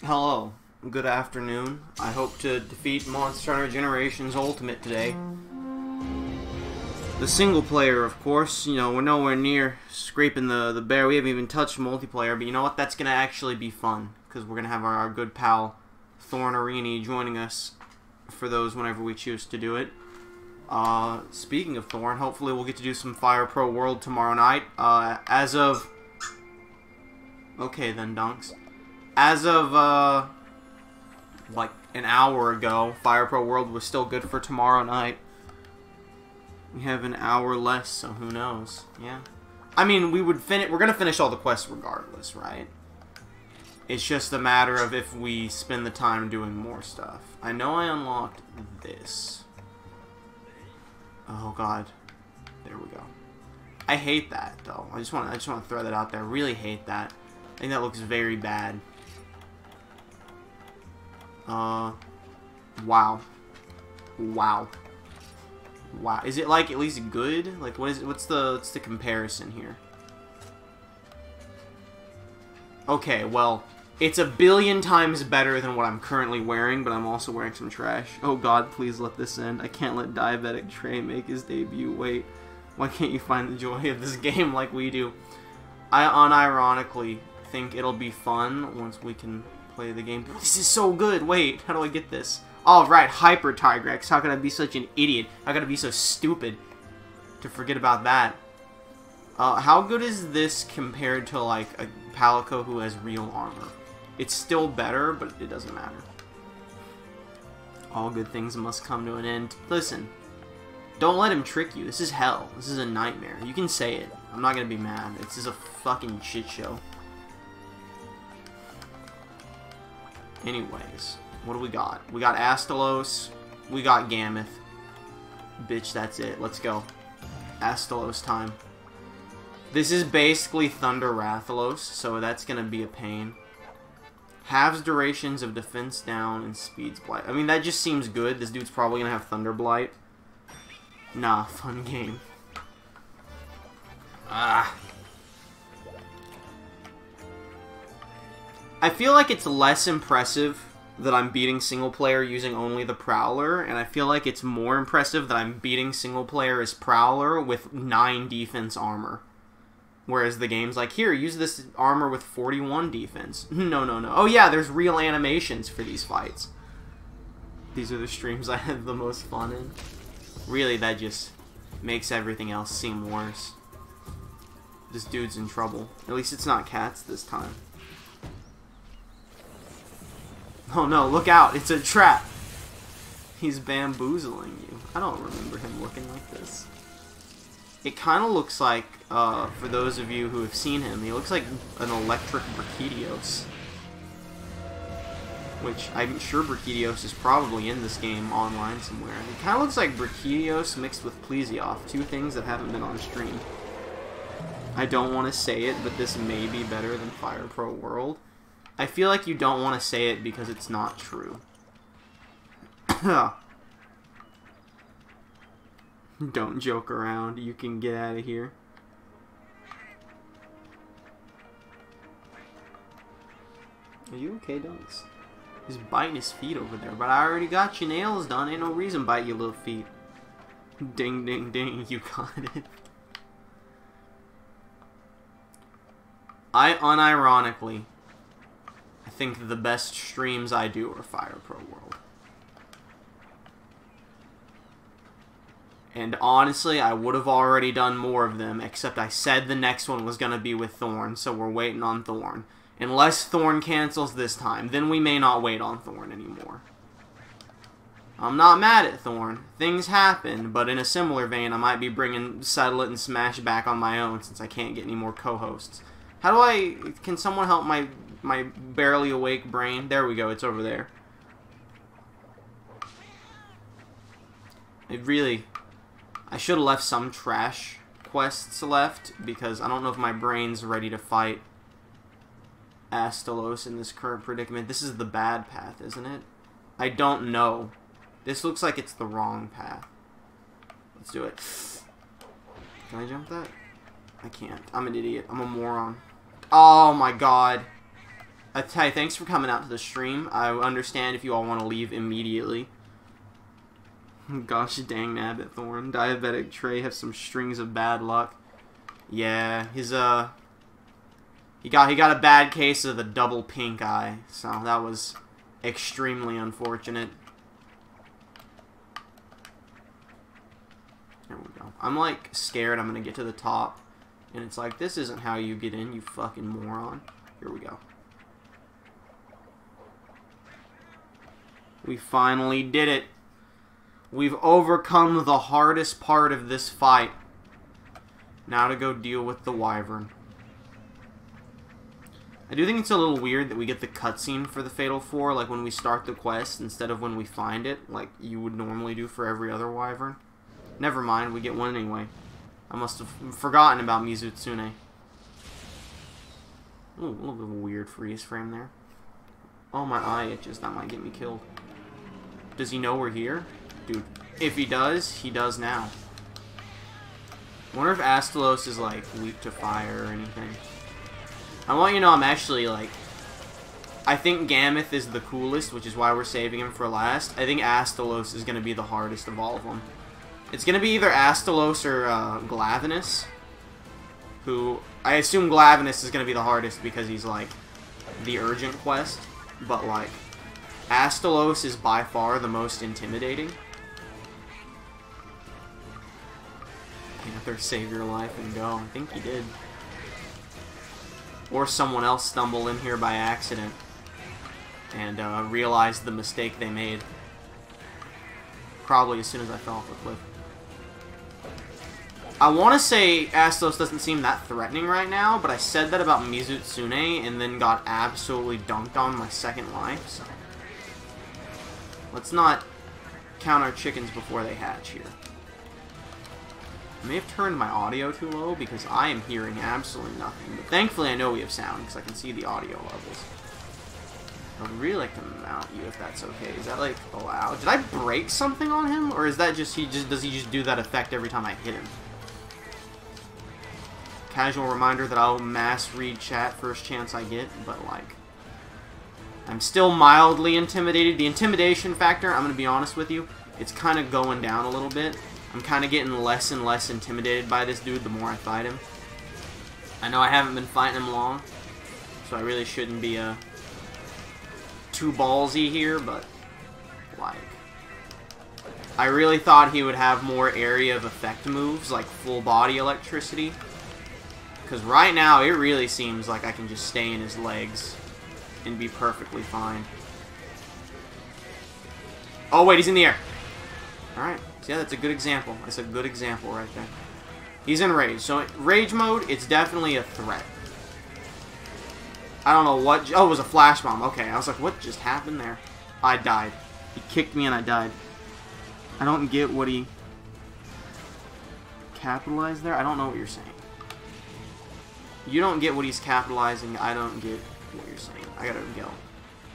Hello, good afternoon. I hope to defeat Monster Hunter Generations Ultimate today. The single player, of course, you know, we're nowhere near scraping the bear. We haven't even touched multiplayer, but you know what? That's going to actually be fun, because we're going to have our good pal Thorn Arini joining us for those whenever we choose to do it. Speaking of Thorn, hopefully we'll get to do some Fire Pro World tomorrow night. As of... Okay then, Dunks. As of, like an hour ago, Fire Pro World was still good for tomorrow night. We have an hour less, so who knows? Yeah. I mean, we're gonna finish all the quests regardless, right? It's just a matter of if we spend the time doing more stuff. I know I unlocked this. Oh god. There we go. I hate that though. I just want to throw that out there. I really hate that. I think that looks very bad. Wow. Wow. Wow. Is it like at least good? Like what's the comparison here? Okay, well, it's a billion times better than what I'm currently wearing, but I'm also wearing some trash. Oh god, please let this end. I can't let Diabetic Trey make his debut. Wait. Why can't you find the joy of this game like we do? I unironically think it'll be fun once we can play the game. This is so good. Wait, how do I get this? All right, Hyper Tigrex. How could I be such an idiot? How could I be so stupid to forget about that? How good is this compared to like a Palico who has real armor? It's still better, but it doesn't matter. All good things must come to an end. Listen, don't let him trick you. This is hell. This is a nightmare. You can say it. I'm not gonna be mad. This is a fucking shit show. Anyways, what do we got? We got Asta Loss. We got Mammoth. Bitch, that's it. Let's go. Asta Loss time. This is basically Thunder Rathalos, so that's gonna be a pain. Halves durations of defense down and speeds blight. I mean, that just seems good. This dude's probably gonna have Thunder Blight. Nah, fun game. Ah. I feel like it's less impressive that I'm beating single player using only the Prowler, and I feel like it's more impressive that I'm beating single player as Prowler with 9 defense armor. Whereas the game's like, here, use this armor with 41 defense. No, no, no. Oh yeah, there's real animations for these fights. These are the streams I had the most fun in. Really, that just makes everything else seem worse. This dude's in trouble. At least it's not cats this time. Oh no, look out! It's a trap! He's bamboozling you. I don't remember him looking like this. It kind of looks like, for those of you who have seen him, he looks like an electric Brachydios. Which, I'm sure Brachydios is probably in this game online somewhere. It kind of looks like Brachydios mixed with Plesioth, two things that haven't been on stream. I don't want to say it, but this may be better than Fire Pro World. I feel like you don't want to say it because it's not true. Don't joke around. You can get out of here. Are you okay, Dunks? He's biting his feet over there, but I already got your nails done. Ain't no reason to bite your little feet. Ding, ding, ding. You got it. I unironically... I think the best streams I do are Fire Pro World. And honestly, I would have already done more of them, except I said the next one was going to be with Thorn, so we're waiting on Thorn. Unless Thorn cancels this time, then we may not wait on Thorn anymore. I'm not mad at Thorn. Things happen, but in a similar vein, I might be bringing Settle It and Smash back on my own since I can't get any more co-hosts. How do I... Can someone help my barely awake brain? There we go, it's over there. It really... I should have left some trash quests left, because I don't know if my brain's ready to fight Asta Loss in this current predicament. This is the bad path, isn't it? I don't know. This looks like it's the wrong path. Let's do it. Can I jump that? I can't. I'm an idiot. I'm a moron. Oh my god. Hey, thanks for coming out to the stream. I understand if you all want to leave immediately. Gosh dang Nabbit Thorn. Diabetic Trey has some strings of bad luck. Yeah, his he got a bad case of the double pink eye, so that was extremely unfortunate. There we go. I'm like scared I'm gonna get to the top, and it's like, this isn't how you get in, you fucking moron. Here we go. We finally did it. We've overcome the hardest part of this fight. Now to go deal with the Wyvern. I do think it's a little weird that we get the cutscene for the Fatal 4, like when we start the quest, instead of when we find it, like you would normally do for every other Wyvern. Never mind, we get one anyway. I must have forgotten about Mizutsune. Ooh, a little bit of a weird freeze frame there. Oh, my eye itches. That might get me killed. Does he know we're here? Dude, if he does now. I wonder if Asta Loss is, like, weak to fire or anything. I want you to know I'm actually, like... I think Mammoth is the coolest, which is why we're saving him for last. I think Asta Loss is going to be the hardest of all of them. It's going to be either Asta Loss or Gladness, who... I assume Gladness is going to be the hardest because he's, like, the urgent quest. But, like, Asta Loss is by far the most intimidating. Panther, save your life and go. I think he did. Or someone else stumble in here by accident and realize the mistake they made. Probably as soon as I fell off the cliff. I want to say Asta Loss doesn't seem that threatening right now, but I said that about Mizutsune and then got absolutely dunked on my second life, so... Let's not count our chickens before they hatch here. I may have turned my audio too low because I am hearing absolutely nothing, but thankfully I know we have sound because I can see the audio levels. I would really like to mount you if that's okay. Is that, like, allowed? Did I break something on him? Or is that just, does he just do that effect every time I hit him? Casual reminder that I'll mass read chat first chance I get, but, like, I'm still mildly intimidated. The intimidation factor, I'm going to be honest with you, it's kind of going down a little bit. I'm kind of getting less and less intimidated by this dude the more I fight him. I know I haven't been fighting him long, so I really shouldn't be too ballsy here, but, like, I really thought he would have more area of effect moves, like full body electricity. Because right now, it really seems like I can just stay in his legs and be perfectly fine. Oh, wait, he's in the air. Alright. So, yeah, that's a good example. That's a good example right there. He's in rage. So, rage mode, it's definitely a threat. I don't know what... Oh, it was a flash bomb. Okay, I was like, what just happened there? I died. He kicked me and I died. I don't get what he... capitalized there? I don't know what you're saying. You don't get what he's capitalizing. I don't get what you're saying. I gotta go.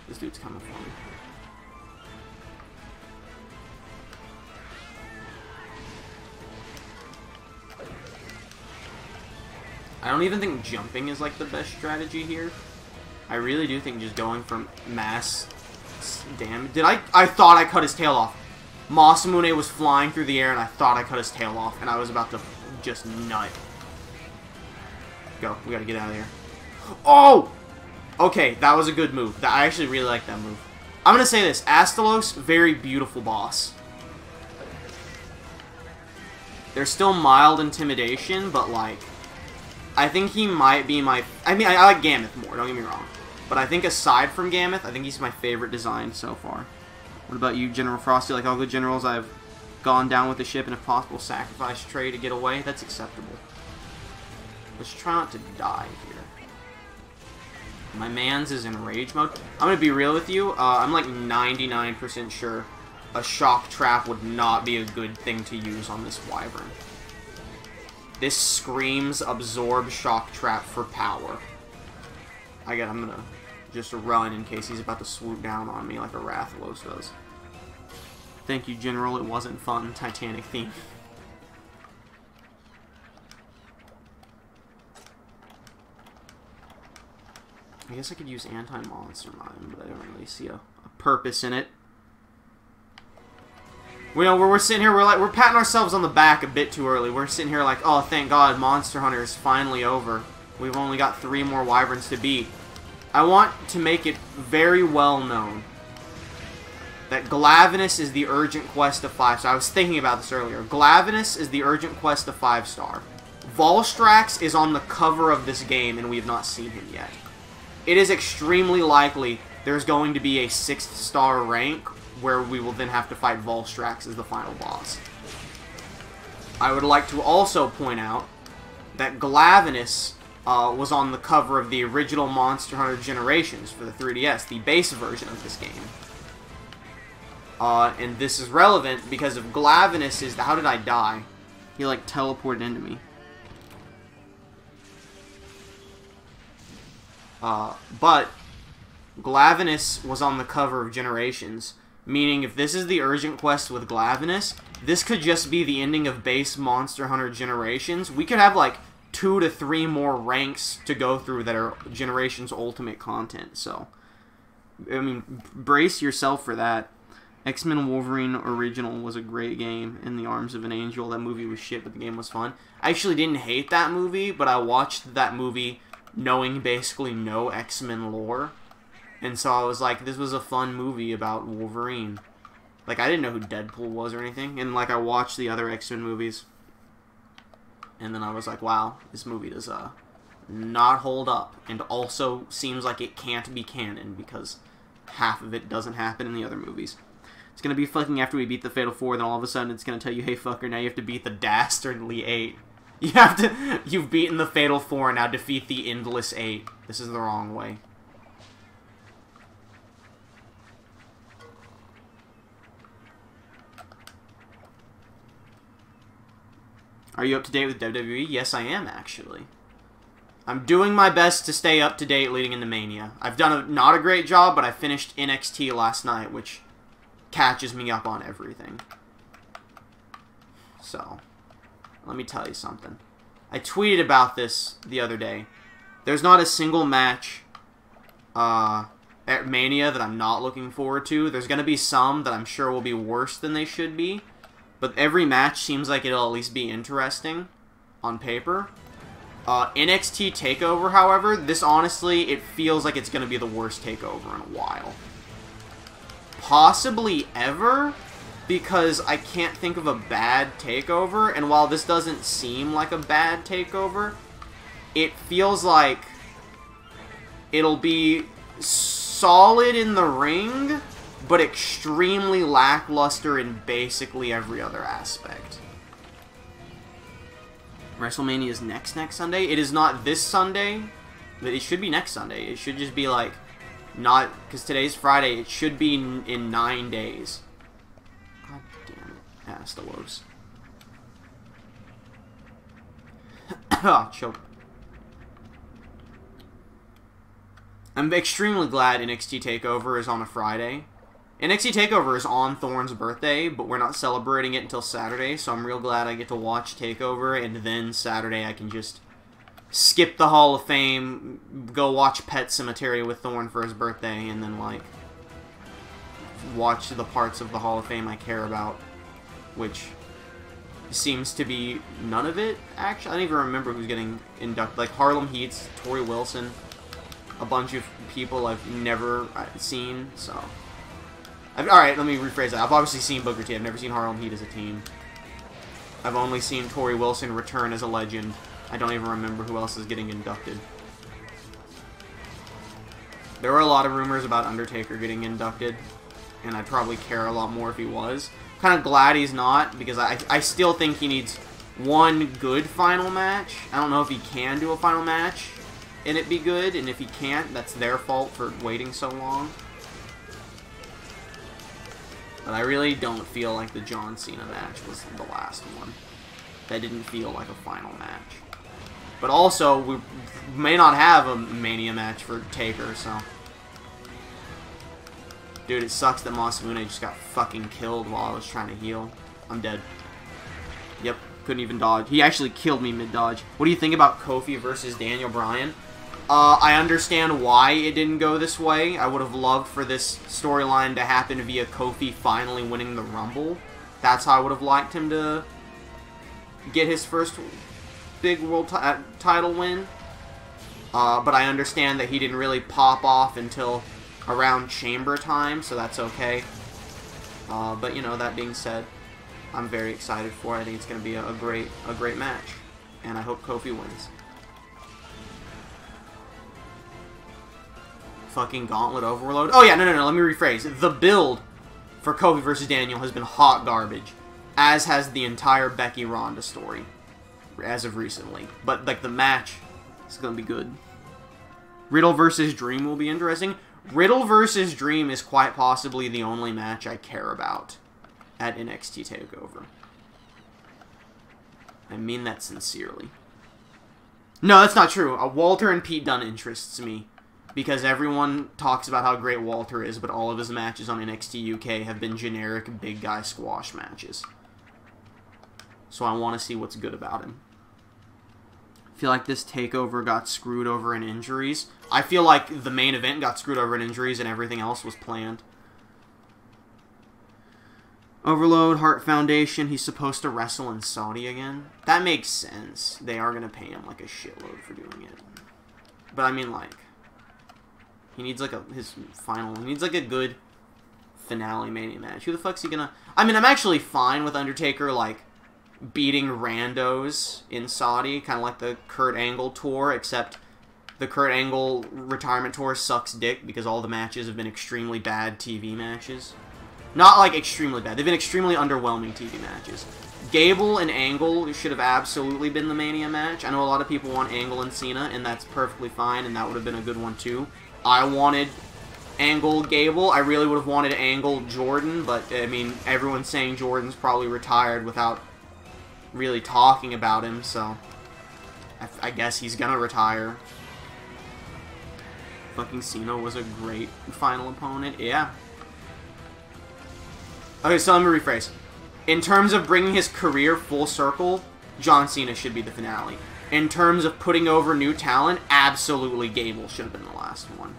This dude's coming for me. I don't even think jumping is like the best strategy here. I really do think just going from mass damage. I thought I cut his tail off. Masamune was flying through the air and I thought I cut his tail off and I was about to just nut. Go. We gotta get out of here. Oh! Okay, that was a good move. I actually really like that move. I'm gonna say this. Asta Loss, very beautiful boss. There's still mild intimidation, but, like, I think he might be my... I mean, I like Mammoth more, don't get me wrong. But I think aside from Mammoth, I think he's my favorite design so far. What about you, General Frosty? Like all good generals, I've gone down with the ship and if possible sacrifice Trey to get away. That's acceptable. Let's try not to die here. My man's is in rage mode. I'm going to be real with you. I'm like 99% sure a shock trap would not be a good thing to use on this wyvern. This screams absorb shock trap for power. I'm going to just run in case he's about to swoop down on me like a Rathalos does. Thank you, General. It wasn't fun. Titanic theme. I guess I could use anti-monster mine, but I don't really see a purpose in it. You know, we're sitting here, we're patting ourselves on the back a bit too early. We're sitting here like, oh, thank God, Monster Hunter is finally over. We've only got 3 more wyverns to beat. I want to make it very well known that Glavine is the urgent quest of 5-star. I was thinking about this earlier. Glavine is the urgent quest of 5-star. Volstrax is on the cover of this game, and we have not seen him yet. It is extremely likely there's going to be a 6th-star rank where we will then have to fight Volstrax as the final boss. I would like to also point out that Glavine was on the cover of the original Monster Hunter Generations for the 3DS, the base version of this game. And this is relevant because of Glavine is... How did I die? He, like, teleported into me. But Glavine was on the cover of Generations, meaning if this is the urgent quest with Glavine, this could just be the ending of base Monster Hunter Generations. We could have, like, 2 to 3 more ranks to go through that are Generations Ultimate content, so... I mean, brace yourself for that. X-Men Wolverine Original was a great game. In the Arms of an Angel, that movie was shit, but the game was fun. I actually didn't hate that movie, but I watched that movie knowing basically no X-Men lore. And so I was like, this was a fun movie about Wolverine. Like, I didn't know who Deadpool was or anything. And, like, I watched the other X-Men movies. And then I was like, wow, this movie does not hold up. And also seems like it can't be canon because half of it doesn't happen in the other movies. It's going to be fucking after we beat the Fatal 4, then all of a sudden it's going to tell you, hey fucker, now you have to beat the Dastardly 8. You've beaten the Fatal 4, now defeat the Endless 8. This is the wrong way. Are you up to date with WWE? Yes, I am, actually. I'm doing my best to stay up to date leading into Mania. I've done not a great job, but I finished NXT last night, which catches me up on everything. So, let me tell you something. I tweeted about this the other day. There's not a single match at Mania that I'm not looking forward to. There's going to be some that I'm sure will be worse than they should be. But every match seems like it'll at least be interesting on paper. NXT TakeOver, however, this honestly, it feels like it's going to be the worst TakeOver in a while. Possibly ever, because I can't think of a bad TakeOver, and while this doesn't seem like a bad TakeOver, it feels like it'll be solid in the ring, but extremely lackluster in basically every other aspect. WrestleMania is next Sunday. It is not this Sunday, but it should be next Sunday. It should just be like, not, because today's Friday, it should be in 9 days. God damn it. Asta Loss. Ah, choke. I'm extremely glad NXT TakeOver is on a Friday. NXT TakeOver is on Thorne's birthday, but we're not celebrating it until Saturday, so I'm real glad I get to watch TakeOver, and then Saturday I can just skip the Hall of Fame, go watch Pet Sematary with Thorne for his birthday, and then, like, watch the parts of the Hall of Fame I care about, which seems to be none of it, actually. I don't even remember who's getting inducted. Like, Harlem Heat's, Tori Wilson, a bunch of people I've never seen, so... Alright, let me rephrase that. I've obviously seen Booker T. I've never seen Harlem Heat as a team. I've only seen Tori Wilson return as a legend. I don't even remember who else is getting inducted. There were a lot of rumors about Undertaker getting inducted, and I'd probably care a lot more if he was. Kind of glad he's not, because I still think he needs one good final match. I don't know if he can do a final match and it be good, and if he can't, that's their fault for waiting so long. But I really don't feel like the John Cena match was the last one. That didn't feel like a final match. But also, we may not have a Mania match for Taker, so... Dude, it sucks that Masamune just got fucking killed while I was trying to heal. I'm dead. Yep, couldn't even dodge. He actually killed me mid-dodge. What do you think about Kofi versus Daniel Bryan? I understand why it didn't go this way. I would have loved for this storyline to happen via Kofi finally winning the Rumble. That's how I would have liked him to get his first big world title win. But I understand that he didn't really pop off until around Chamber time, so that's okay. But, you know, that being said, I'm very excited for it. I think it's going to be a great match. And I hope Kofi wins. Fucking Gauntlet Overload. Oh, yeah, no, let me rephrase. The build for Kofi versus Daniel has been hot garbage, as has the entire Becky Ronda story, as of recently. But, like, the match is going to be good. Riddle versus Dream will be interesting. Riddle versus Dream is quite possibly the only match I care about at NXT TakeOver. I mean that sincerely. No, that's not true. Walter and Pete Dunne interests me, because everyone talks about how great Walter is, but all of his matches on NXT UK have been generic big guy squash matches. So I want to see what's good about him. I feel like this TakeOver got screwed over in injuries. I feel like the main event got screwed over in injuries and everything else was planned. Overload, Heart Foundation, he's supposed to wrestle in Saudi again. That makes sense. They are going to pay him like a shitload for doing it. But I mean, like, he needs like he needs like a good finale Mania match. Who the fuck's he gonna... I mean, I'm actually fine with Undertaker, like, beating randos in Saudi, kind of like the Kurt Angle tour, except the Kurt Angle retirement tour sucks dick because all the matches have been extremely bad TV matches. Not, like, extremely bad. They've been extremely underwhelming TV matches. Gable and Angle should have absolutely been the Mania match. I know a lot of people want Angle and Cena, and that's perfectly fine, and that would have been a good one, too. I wanted Angle Gable. I really would have wanted Angle Jordan, but, I mean, everyone's saying Jordan's probably retired without really talking about him, so I guess he's gonna retire. Fucking Cena was a great final opponent. Yeah. Okay, so let me rephrase. In terms of bringing his career full circle, John Cena should be the finale. In terms of putting over new talent, absolutely Gable should have been the last one.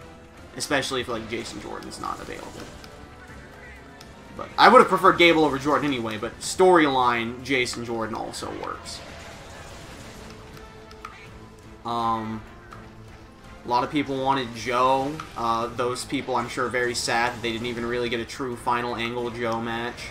Especially if, like, Jason Jordan's not available. But I would have preferred Gable over Jordan anyway, but storyline, Jason Jordan also works. A lot of people wanted Joe. Those people, I'm sure, are very sad that they didn't even really get a true final Angle Joe match.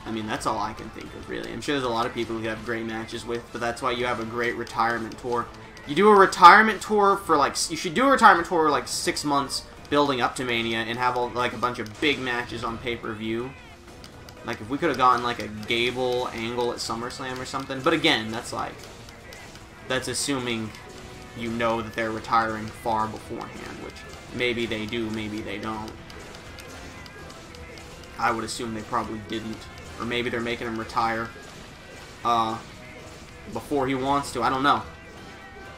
I mean, that's all I can think of, really. I'm sure there's a lot of people who have great matches with, but that's why you have a great retirement tour. You do a retirement tour for, like, you should do a retirement tour, like, 6 months building up to Mania and have, like, a bunch of big matches on pay-per-view. Like, if we could have gotten, like, a Gable Angle at SummerSlam or something. But again, that's, like, that's assuming you know that they're retiring far beforehand, which maybe they do, maybe they don't. I would assume they probably didn't. Or maybe they're making him retire before he wants to. I don't know.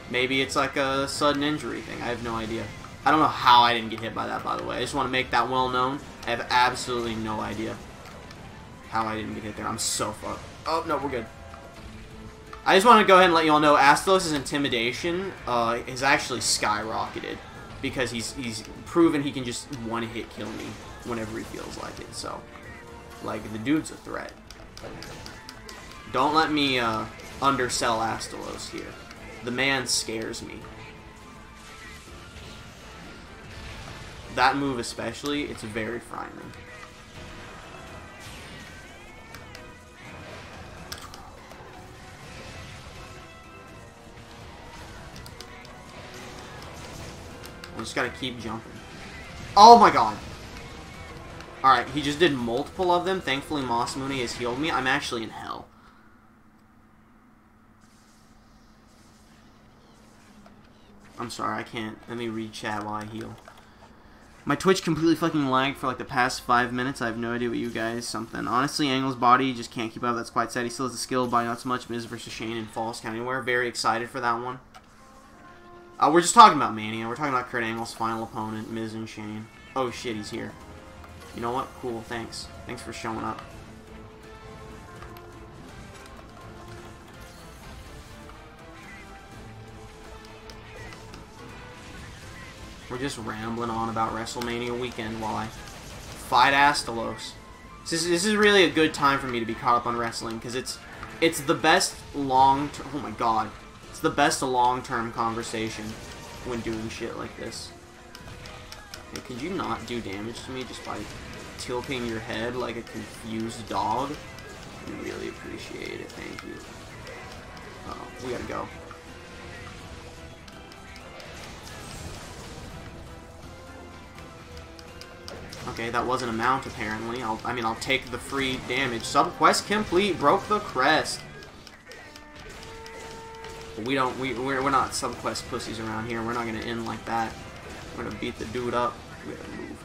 Maybe it's like a sudden injury thing. I have no idea. I don't know how I didn't get hit by that, by the way. I just want to make that well known. I have absolutely no idea how I didn't get hit there. I'm so fucked. Oh, no, we're good. I just want to go ahead and let you all know Asta Loss' intimidation has actually skyrocketed. Because he's proven he can just one-hit kill me whenever he feels like it. So, like, the dude's a threat. Don't let me undersell Asta Loss here. The man scares me. That move especially, it's very frightening. I just gotta keep jumping. Oh my god! Alright, he just did multiple of them. Thankfully, Moss Mooney has healed me. I'm actually in hell. I'm sorry, I can't. Let me read chat while I heal. My Twitch completely fucking lagged for like the past 5 minutes. I have no idea what you guys... Something. Honestly, Angle's body just can't keep up. That's quite sad. He still has a skill, body not so much. Miz versus Shane in Falls Count Anywhere. Very excited for that one. We're just talking about Mania. We're talking about Kurt Angle's final opponent, Miz and Shane. Oh shit, he's here. You know what? Cool, thanks. Thanks for showing up. We're just rambling on about WrestleMania weekend while I fight Asta Loss. This is really a good time for me to be caught up on wrestling, because it's the best long-term... Oh my god. It's the best long-term conversation when doing shit like this. Hey, could you not do damage to me just by tilting your head like a confused dog? I really appreciate it, thank you. Uh-oh, we gotta go. Okay, that wasn't a mount apparently. I'll take the free damage. Sub-quest complete, broke the crest. But we're not sub-quest pussies around here. We're not gonna end like that. We're gonna beat the dude up. We gotta move.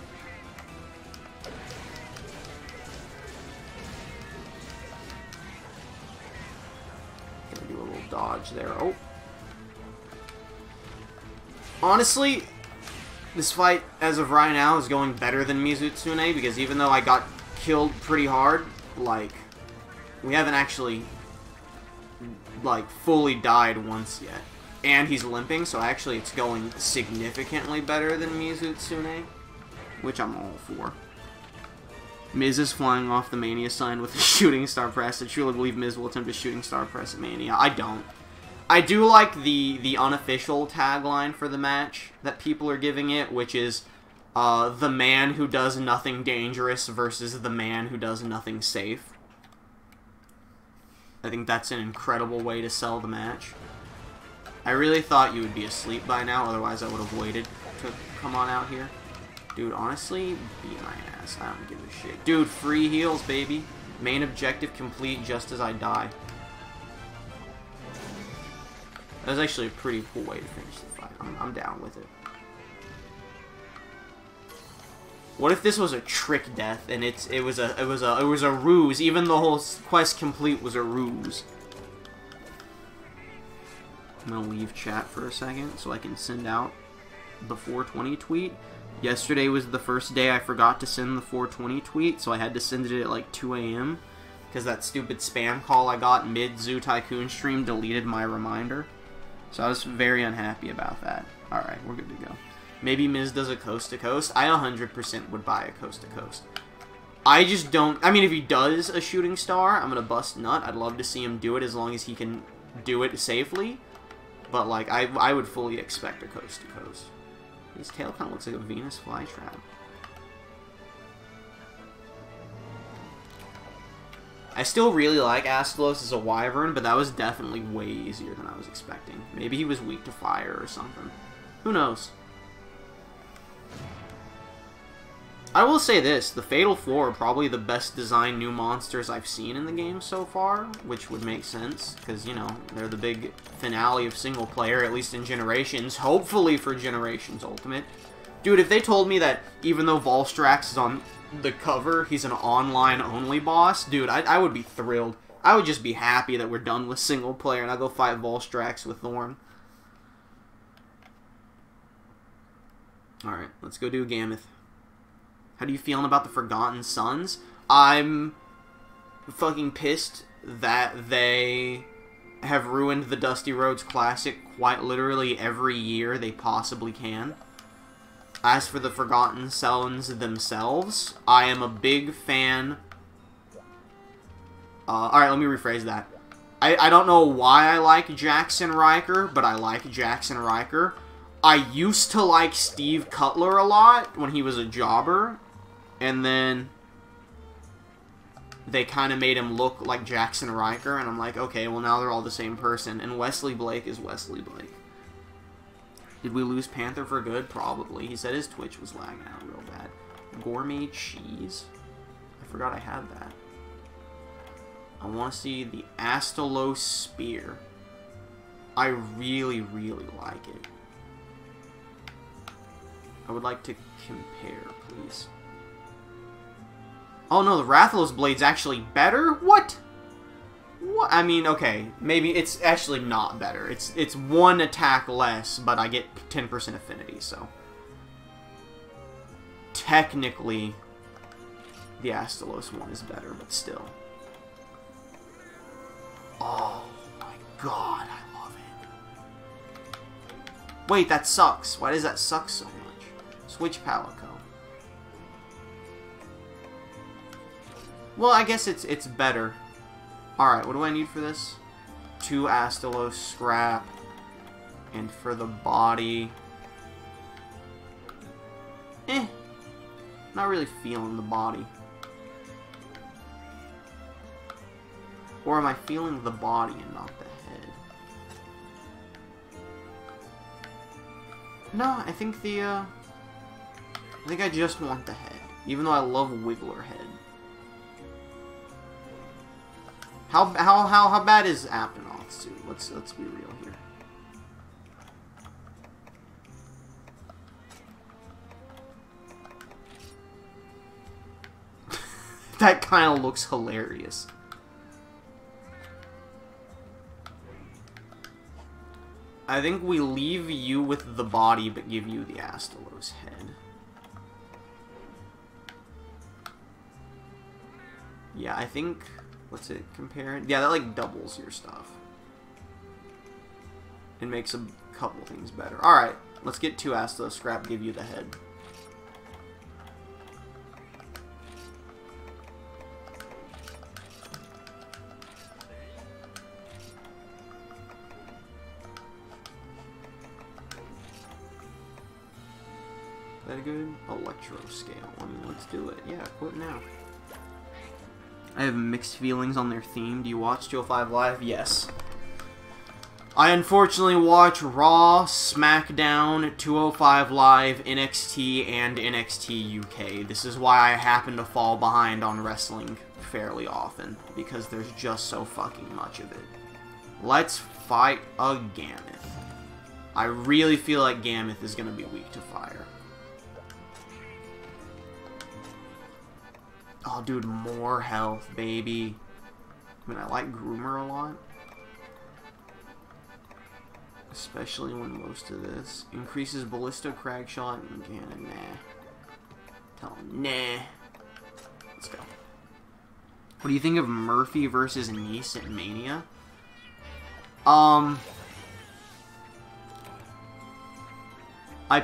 Gonna do a little dodge there. Oh. Honestly, this fight, as of right now, is going better than Mizutsune, because even though I got killed pretty hard, like, we haven't actually, like, fully died once yet. And he's limping, so actually it's going significantly better than Mizutsune, which I'm all for. Miz is flying off the Mania sign with a shooting star press. I truly believe Miz will attempt a shooting star press at Mania. I don't. I do like the unofficial tagline for the match that people are giving it, which is the man who does nothing dangerous versus the man who does nothing safe. I think that's an incredible way to sell the match. I really thought you would be asleep by now, otherwise I would have waited to come on out here. Dude, honestly, beat my ass. I don't give a shit. Dude, free heals, baby. Main objective complete just as I die. That was actually a pretty cool way to finish the fight. I'm down with it. What if this was a trick death and it was a ruse? Even the whole quest complete was a ruse. I'm gonna leave chat for a second so I can send out the 420 tweet. Yesterday was the first day I forgot to send the 420 tweet, so I had to send it at like 2 a.m. because that stupid spam call I got mid-Zoo Tycoon stream deleted my reminder. So I was very unhappy about that. Alright, we're good to go. Maybe Miz does a coast-to-coast. I 100% would buy a coast-to-coast. I just don't... I mean, if he does a shooting star, I'm going to bust nut. I'd love to see him do it as long as he can do it safely. But, like, I would fully expect a coast-to-coast. His tail kind of looks like a Venus flytrap. I still really like Asta Loss as a Wyvern, but that was definitely way easier than I was expecting. Maybe he was weak to fire or something. Who knows? I will say this, the Fatal 4 are probably the best designed new monsters I've seen in the game so far, which would make sense, because, you know, they're the big finale of single player, at least in Generations, hopefully for Generations Ultimate. Dude, if they told me that even though Volstrax is on the cover, he's an online-only boss, dude, I would be thrilled. I would just be happy that we're done with single player, and I'll go fight Volstrax with Thorn. Alright, let's go do Gammoth. How do you feeling about the Forgotten Sons? I'm fucking pissed that they have ruined the Dusty Rhodes Classic quite literally every year they possibly can. As for the Forgotten Sons themselves, I am a big fan... Alright, let me rephrase that. I don't know why I like Jackson Riker, but I like Jackson Riker. I used to like Steve Cutler a lot when he was a jobber, and then they kind of made him look like Jackson Riker, and I'm like, okay, well now they're all the same person, and Wesley Blake is Wesley Blake. Did we lose Panther for good? Probably. He said his Twitch was lagging out real bad. Gourmet cheese? I forgot I had that. I want to see the Asta Loss spear. I really, really like it. I would like to compare, please. Oh no, the Rathalos blade's actually better? What? What? I mean, okay, maybe it's actually not better. It's one attack less, but I get 10% affinity, so... Technically, the Asta Loss one is better, but still. Oh my god, I love it. Wait, that sucks. Why does that suck so much? Switch Palico. Well, I guess it's better. Alright, what do I need for this? 2 Asta Loss scrap. And for the body... Not really feeling the body. Or am I feeling the body and not the head? No, I think I think I just want the head. Even though I love Wiggler head. How bad is Aptonoth's suit? Let's be real here. That kind of looks hilarious. I think we leave you with the body, but give you the Asta Loss head. Yeah, I think... What's it compared? Yeah, that like doubles your stuff. It makes a couple things better. Alright, let's get 2 Asta Loss scrap, give you the head. Is that a good electro scale? I mean, let's do it. Yeah, quit now. I have mixed feelings on their theme. Do you watch 205 Live? Yes. I unfortunately watch Raw, SmackDown, 205 Live, NXT, and NXT UK. This is why I happen to fall behind on wrestling fairly often, because there's just so fucking much of it. Let's fight a Gammoth. I really feel like Gammoth is going to be weak to fire. Oh, dude, more health, baby. I mean, I like Groomer a lot. Especially when most of this increases Ballista, Crag Shot, and Cannon. Nah. Tell him, nah. Let's go. What do you think of Murphy versus Nice at Mania? I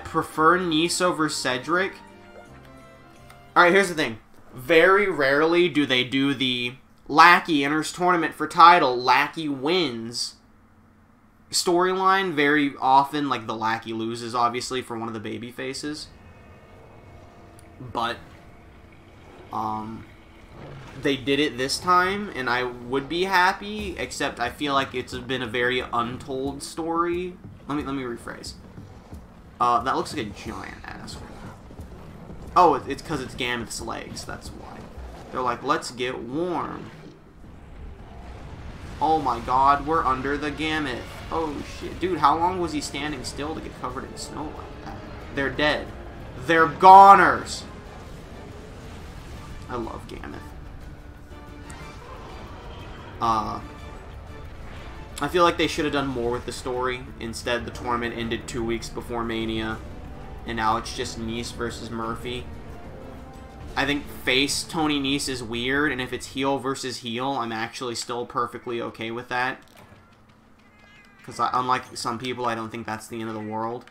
prefer Nice over Cedric. Alright, here's the thing. Very rarely do they do the Lackey enters tournament for title, Lackey wins storyline. Very often, like, the Lackey loses, obviously, for one of the baby faces. But, they did it this time, and I would be happy, except I feel like it's been a very untold story. Let me rephrase. That looks like a giant asshole. Oh, it's because it's Gammoth's legs, that's why. They're like, let's get warm. Oh my god, we're under the Gammoth. Oh shit. Dude, how long was he standing still to get covered in snow like that? They're dead. They're goners! I love Gammoth. I feel like they should have done more with the story. Instead, the tournament ended 2 weeks before Mania. And now it's just Nice versus Murphy. I think face Tony Nese is weird, and if it's heel versus heel, I'm actually still perfectly okay with that. Because unlike some people, I don't think that's the end of the world.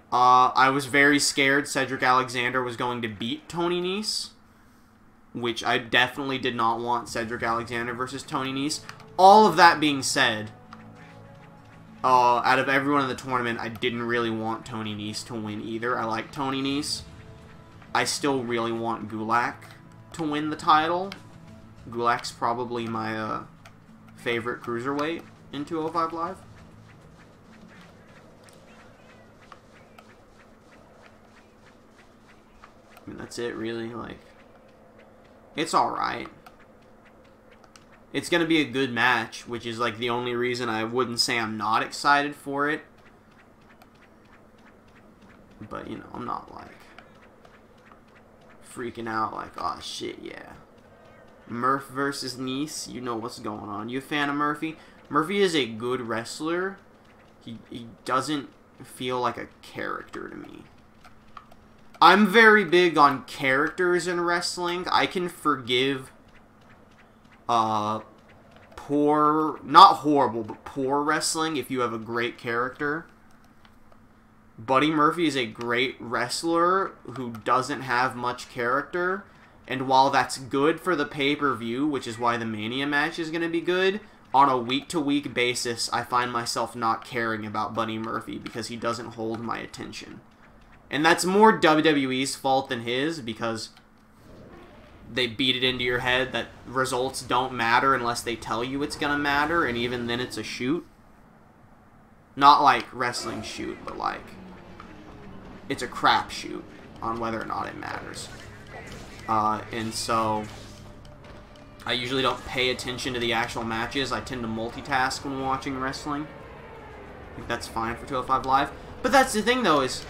I was very scared Cedric Alexander was going to beat Tony Nese. Which I definitely did not want Cedric Alexander versus Tony Nese. All of that being said, out of everyone in the tournament, I didn't really want Tony Nese to win either. I like Tony Nese. I still really want Gulak to win the title. Gulak's probably my favorite cruiserweight in 205 Live. I mean, that's it, really. Like, it's alright. It's going to be a good match, which is like the only reason I wouldn't say I'm not excited for it. But, you know, I'm not like freaking out like, oh shit, yeah. Murph versus Nice, you know what's going on. You a fan of Murphy? Murphy is a good wrestler. He doesn't feel like a character to me. I'm very big on characters in wrestling. I can forgive poor, not horrible, but poor wrestling if you have a great character. Buddy Murphy is a great wrestler who doesn't have much character, and while that's good for the pay-per-view, which is why the Mania match is going to be good, on a week-to-week basis, I find myself not caring about Buddy Murphy because he doesn't hold my attention. And that's more WWE's fault than his, because they beat it into your head that results don't matter unless they tell you it's going to matter, and even then it's a shoot. Not like wrestling shoot, but like it's a crap shoot on whether or not it matters. And so I usually don't pay attention to the actual matches. I tend to multitask when watching wrestling. I think that's fine for 205 Live. But that's the thing, though, is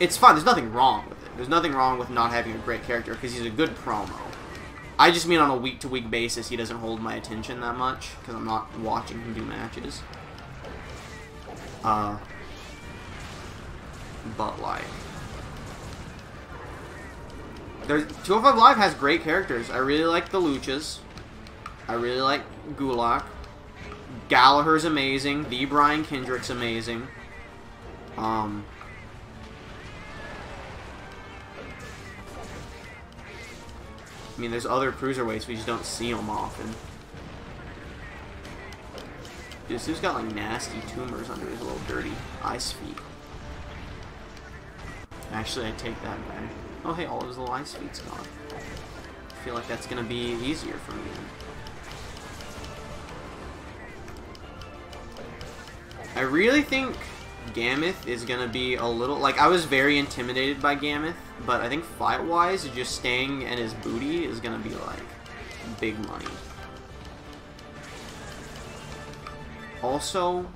it's fine. There's nothing wrong with it. There's nothing wrong with not having a great character because he's a good promo. I just mean on a week-to-week basis he doesn't hold my attention that much because I'm not watching him do matches. But like, 205 Live has great characters. I really like the Luchas. I really like Gulak. Gallagher's amazing. The Brian Kendrick's amazing. I mean, there's other cruiserweights, we just don't see them often. This dude's got like nasty tumors under his little dirty ice feet. Actually, I take that back. Oh, hey, all of his little ice feet's gone. I feel like that's gonna be easier for me then. I really think Gammoth is gonna be a little... Like, I was very intimidated by Gammoth, but I think fight-wise, just staying in his booty is gonna be, like, big money. Also,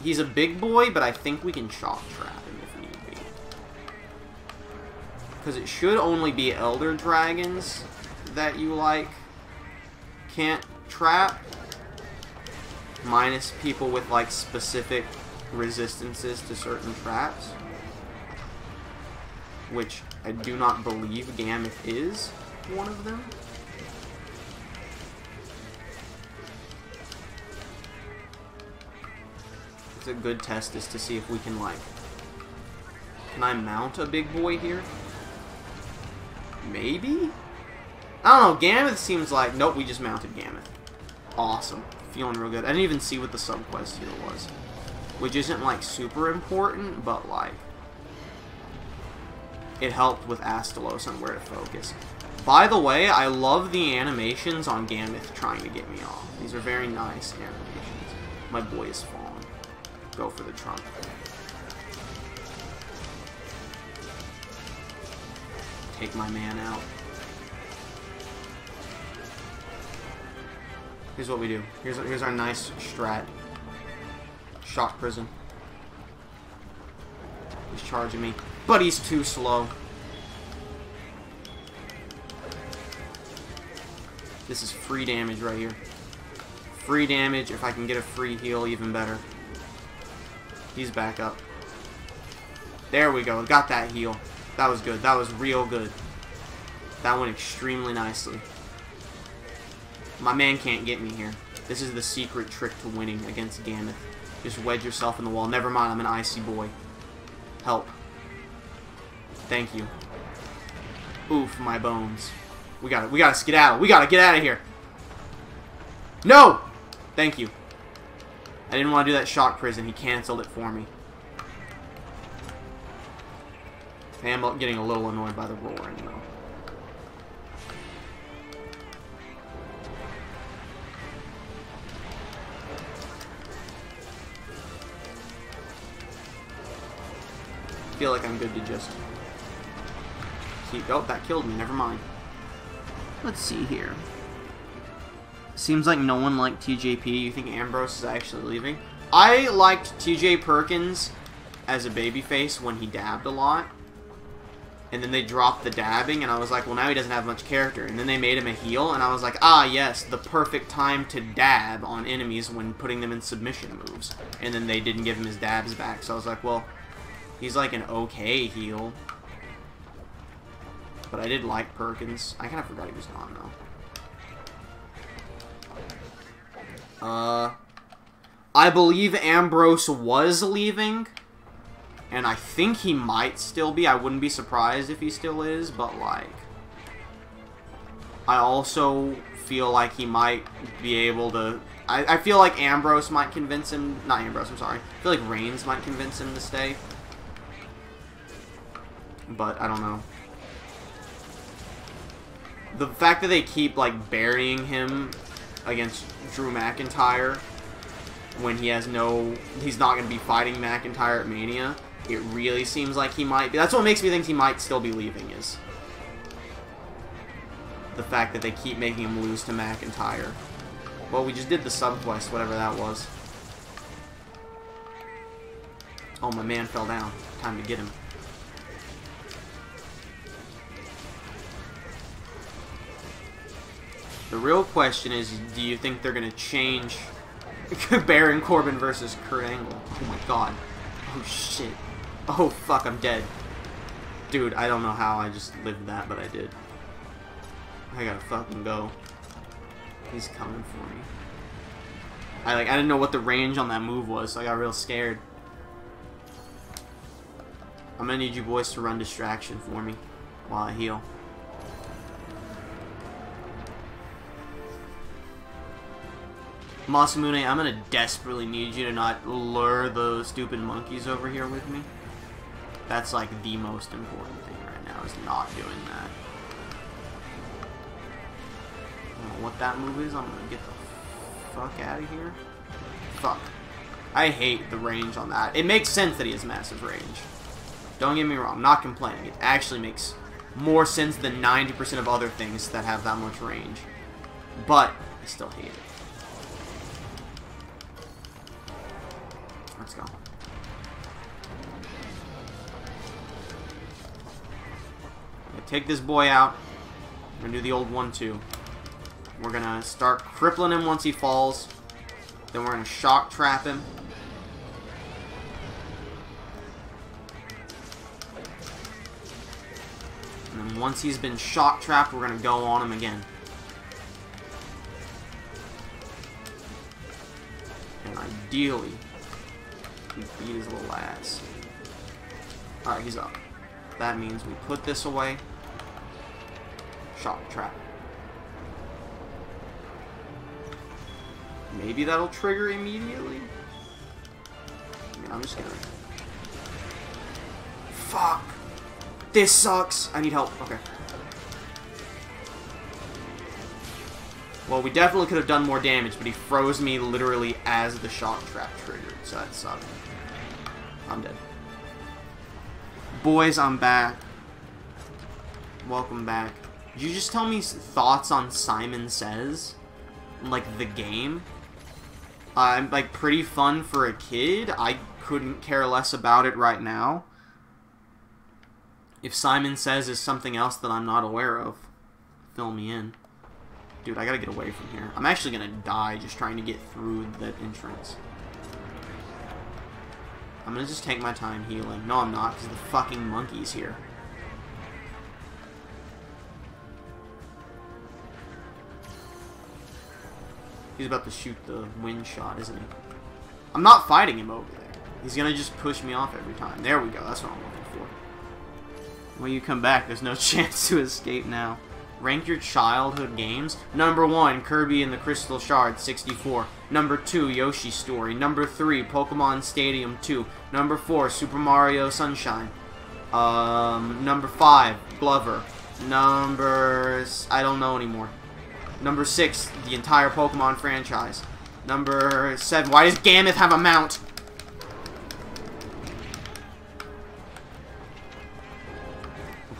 he's a big boy, but I think we can shock trap him if need be. Because it should only be Elder Dragons that you, like, can't trap. Minus people with, like, specific resistances to certain traps. Which I do not believe Gammoth is one of them. A good test is to see if we can, like, can I mount a big boy here? Maybe? I don't know, Gammoth seems like, nope, we just mounted Gammoth. Awesome. Feeling real good. I didn't even see what the sub-quest here was. Which isn't, like, super important, but, like, it helped with Asta Loss on where to focus. By the way, I love the animations on Gammoth trying to get me off. These are very nice animations. My boy is falling. Go for the trunk. Take my man out. Here's what we do. Here's our nice strat. Shock prison. He's charging me, but he's too slow. This is free damage right here. Free damage. If I can get a free heal, even better. He's back up. There we go. Got that heal. That was good. That was real good. That went extremely nicely. My man can't get me here. This is the secret trick to winning against Gammoth. Just wedge yourself in the wall. Never mind, I'm an icy boy. Help. Thank you. Oof, my bones. We gotta skedaddle. We gotta get out of here. No! Thank you. I didn't want to do that shock prison. He canceled it for me. I am getting a little annoyed by the roaring, though. I feel like I'm good to just keep... Oh, that killed me. Never mind. Let's see here. Seems like no one liked TJP. You think Ambrose is actually leaving? I liked TJ Perkins as a babyface when he dabbed a lot. And then they dropped the dabbing, and I was like, well, now he doesn't have much character. And then they made him a heel, and I was like, ah, yes, the perfect time to dab on enemies when putting them in submission moves. And then they didn't give him his dabs back, so I was like, well, he's like an okay heel. But I did like Perkins. I kind of forgot he was gone, though. I believe Ambrose was leaving. And I think he might still be. I wouldn't be surprised if he still is, but, like... I also feel like he might be able to... I feel like Ambrose might convince him... Not Ambrose, I'm sorry. I feel like Reigns might convince him to stay. But, I don't know. The fact that they keep, like, burying him against Drew McIntyre when he has no... He's not going to be fighting McIntyre at Mania. It really seems like he might be. That's what makes me think he might still be leaving, is the fact that they keep making him lose to McIntyre. Well, we just did the sub-quest, whatever that was. Oh, my man fell down. Time to get him. The real question is, do you think they're going to change Baron Corbin versus Kurt Angle? Oh my god. Oh shit. Oh fuck, I'm dead. Dude, I don't know how I just lived that, but I did. I gotta fucking go. He's coming for me. I didn't know what the range on that move was, so I got real scared. I'm gonna need you boys to run distraction for me while I heal. Masamune, I'm gonna desperately need you to not lure the stupid monkeys over here with me. That's like the most important thing right now, is not doing that. I don't know what that move is. I'm gonna get the fuck out of here. Fuck. I hate the range on that. It makes sense that he has massive range. Don't get me wrong, I'm not complaining. It actually makes more sense than 90% of other things that have that much range. But I still hate it. Let's go. Take this boy out. We're gonna do the old 1-2. We're gonna start crippling him once he falls. Then we're gonna shock trap him. And then once he's been shock trapped, we're gonna go on him again. And ideally, we beat his little ass. Alright, he's up. That means we put this away. Shock trap. Maybe that'll trigger immediately. I mean, I'm just gonna... Fuck! This sucks! I need help. Okay. Well, we definitely could have done more damage, but he froze me literally as the shock trap triggered, so that sucked. I'm dead. Boys, I'm back. Welcome back. Did you just tell me thoughts on Simon Says? Like, the game? Like, pretty fun for a kid. I couldn't care less about it right now. If Simon Says is something else that I'm not aware of, fill me in. Dude, I gotta get away from here. I'm actually gonna die just trying to get through that entrance. I'm gonna just take my time healing. No, I'm not, because the fucking monkey's here. He's about to shoot the wind shot, isn't he? I'm not fighting him over there. He's gonna just push me off every time. There we go, that's what I'm looking for. When you come back, there's no chance to escape now. Rank your childhood games. Number 1, Kirby and the Crystal Shard, 64. Number 2, Yoshi's Story. Number 3, Pokemon Stadium 2. Number 4, Super Mario Sunshine. Number 5, Glover. I don't know anymore. Number 6, the entire Pokemon franchise. Number 7, why does Gammoth have a mount?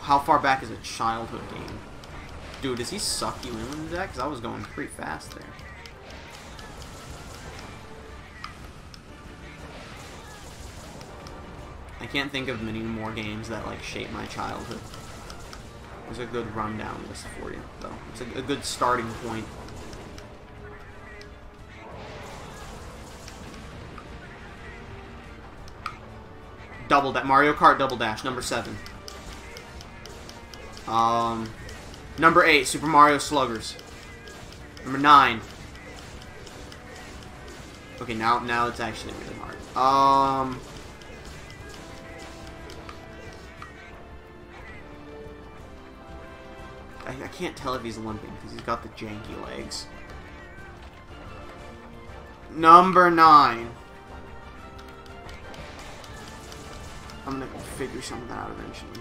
How far back is a childhood game? Dude, does he suck you into that? Because I was going pretty fast there. I can't think of many more games that, like, shape my childhood. There's a good rundown list for you, though. It's a good starting point. Mario Kart Double Dash, number 7. Number 8, Super Mario Sluggers. Number 9. Okay, now it's actually really hard. I can't tell if he's limping because he's got the janky legs. Number 9. I'm gonna figure something out eventually.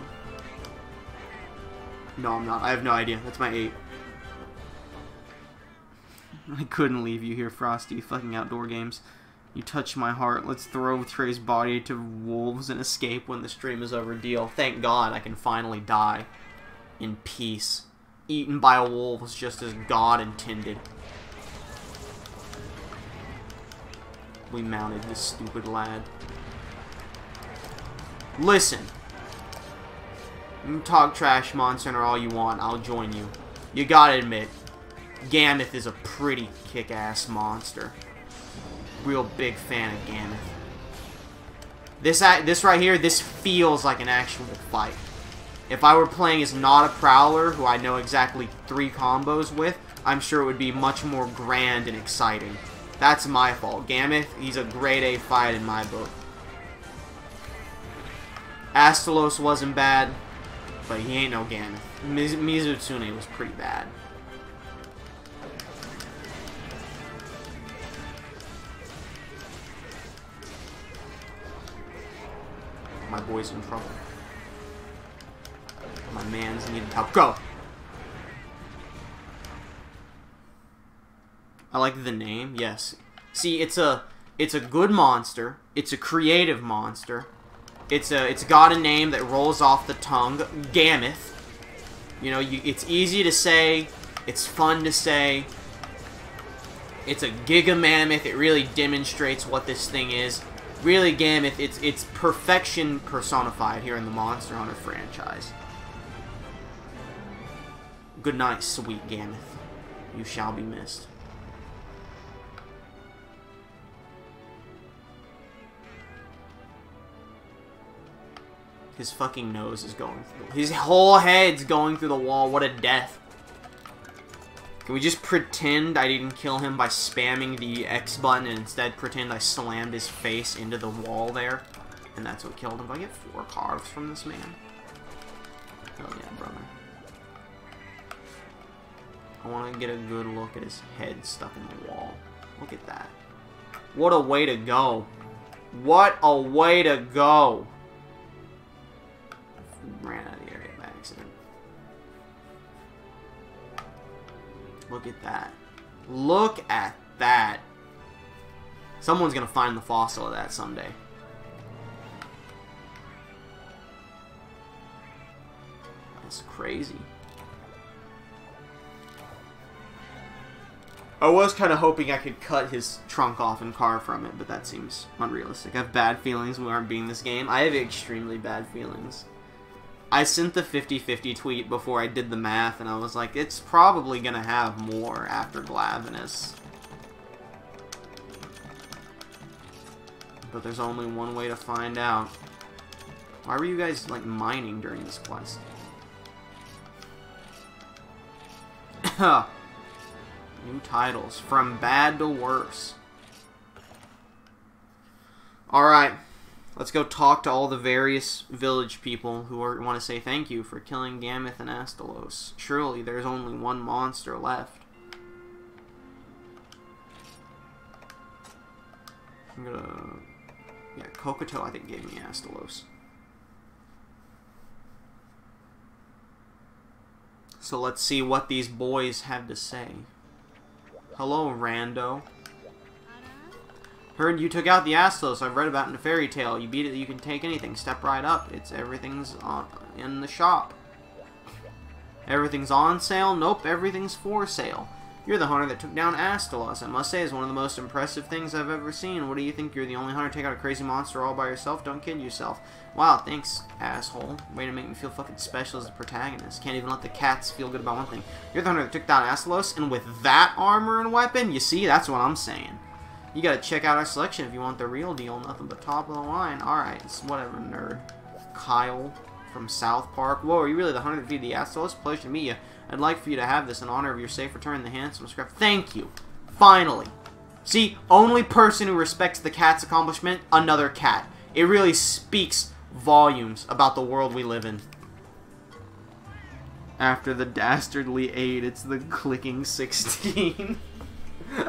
No, I'm not. I have no idea. That's my 8. I couldn't leave you here, Frosty. Fucking outdoor games. You touch my heart. Let's throw Trey's body to wolves and escape when the stream is over. Deal. Thank God I can finally die in peace. Eaten by a wolf just as God intended. We mounted this stupid lad. Listen. You can talk trash, Monster Hunter, all you want. I'll join you. You gotta admit, Mammoth is a pretty kick-ass monster. Real big fan of Mammoth. This right here, this feels like an actual fight. If I were playing as not a Prowler, who I know exactly 3 combos with, I'm sure it would be much more grand and exciting. That's my fault. Mammoth, he's a grade A fight in my book. Asta Loss wasn't bad, but he ain't no Mammoth. Mizutsune was pretty bad. My boy's in trouble. My man's needed help. Go! I like the name, yes. See, it's a good monster. It's a creative monster. It's got a name that rolls off the tongue. Mammoth. You know, it's easy to say. It's fun to say. It's a Giga Mammoth. It really demonstrates what this thing is. Really, Mammoth, it's perfection personified here in the Monster Hunter franchise. Good night, sweet Mammoth. You shall be missed. His fucking nose is going through. His whole head's going through the wall. What a death. Can we just pretend I didn't kill him by spamming the X button and instead pretend I slammed his face into the wall there? And that's what killed him. Do I get 4 carves from this man? Hell yeah, brother. I want to get a good look at his head stuck in the wall. Look at that. What a way to go. What a way to go. Ran out of the area by accident. Look at that. Look at that. Someone's gonna find the fossil of that someday. That's crazy. I was kind of hoping I could cut his trunk off and carve from it, but that seems unrealistic. I have bad feelings we aren't beating this game. I have extremely bad feelings. I sent the 50-50 tweet before I did the math, and I was like, it's probably going to have more after Glavine S. But there's only one way to find out. Why were you guys, like, mining during this quest? New titles. From bad to worse. Alright. Let's go talk to all the various village people who want to say thank you for killing Mammoth and Asta Loss. Surely there's only one monster left. I'm gonna... Yeah, Kokoto I think gave me Asta Loss. So let's see what these boys have to say. Hello, Rando. Heard you took out the Asta Loss. I've read about it in a fairy tale. You beat it, you can take anything. Step right up. Everything's in the shop. Everything's on sale? Nope, everything's for sale. You're the hunter that took down Asta Loss. I must say, it's one of the most impressive things I've ever seen. What do you think? You're the only hunter to take out a crazy monster all by yourself? Don't kid yourself. Wow, thanks, asshole. Way to make me feel fucking special as the protagonist. Can't even let the cats feel good about one thing. You're the hunter that took down Asta Loss, and with that armor and weapon, you see, that's what I'm saying. You gotta check out our selection if you want the real deal. Nothing but top of the line. Alright, it's whatever, nerd. Kyle from South Park. Whoa, are you really the hunter that feed the Asta Loss? Pleasure to meet you. I'd like for you to have this in honor of your safe return, the handsome scrap. Thank you. Finally. See, only person who respects the cat's accomplishment, another cat. It really speaks volumes about the world we live in. After the dastardly 8, it's the clicking 16.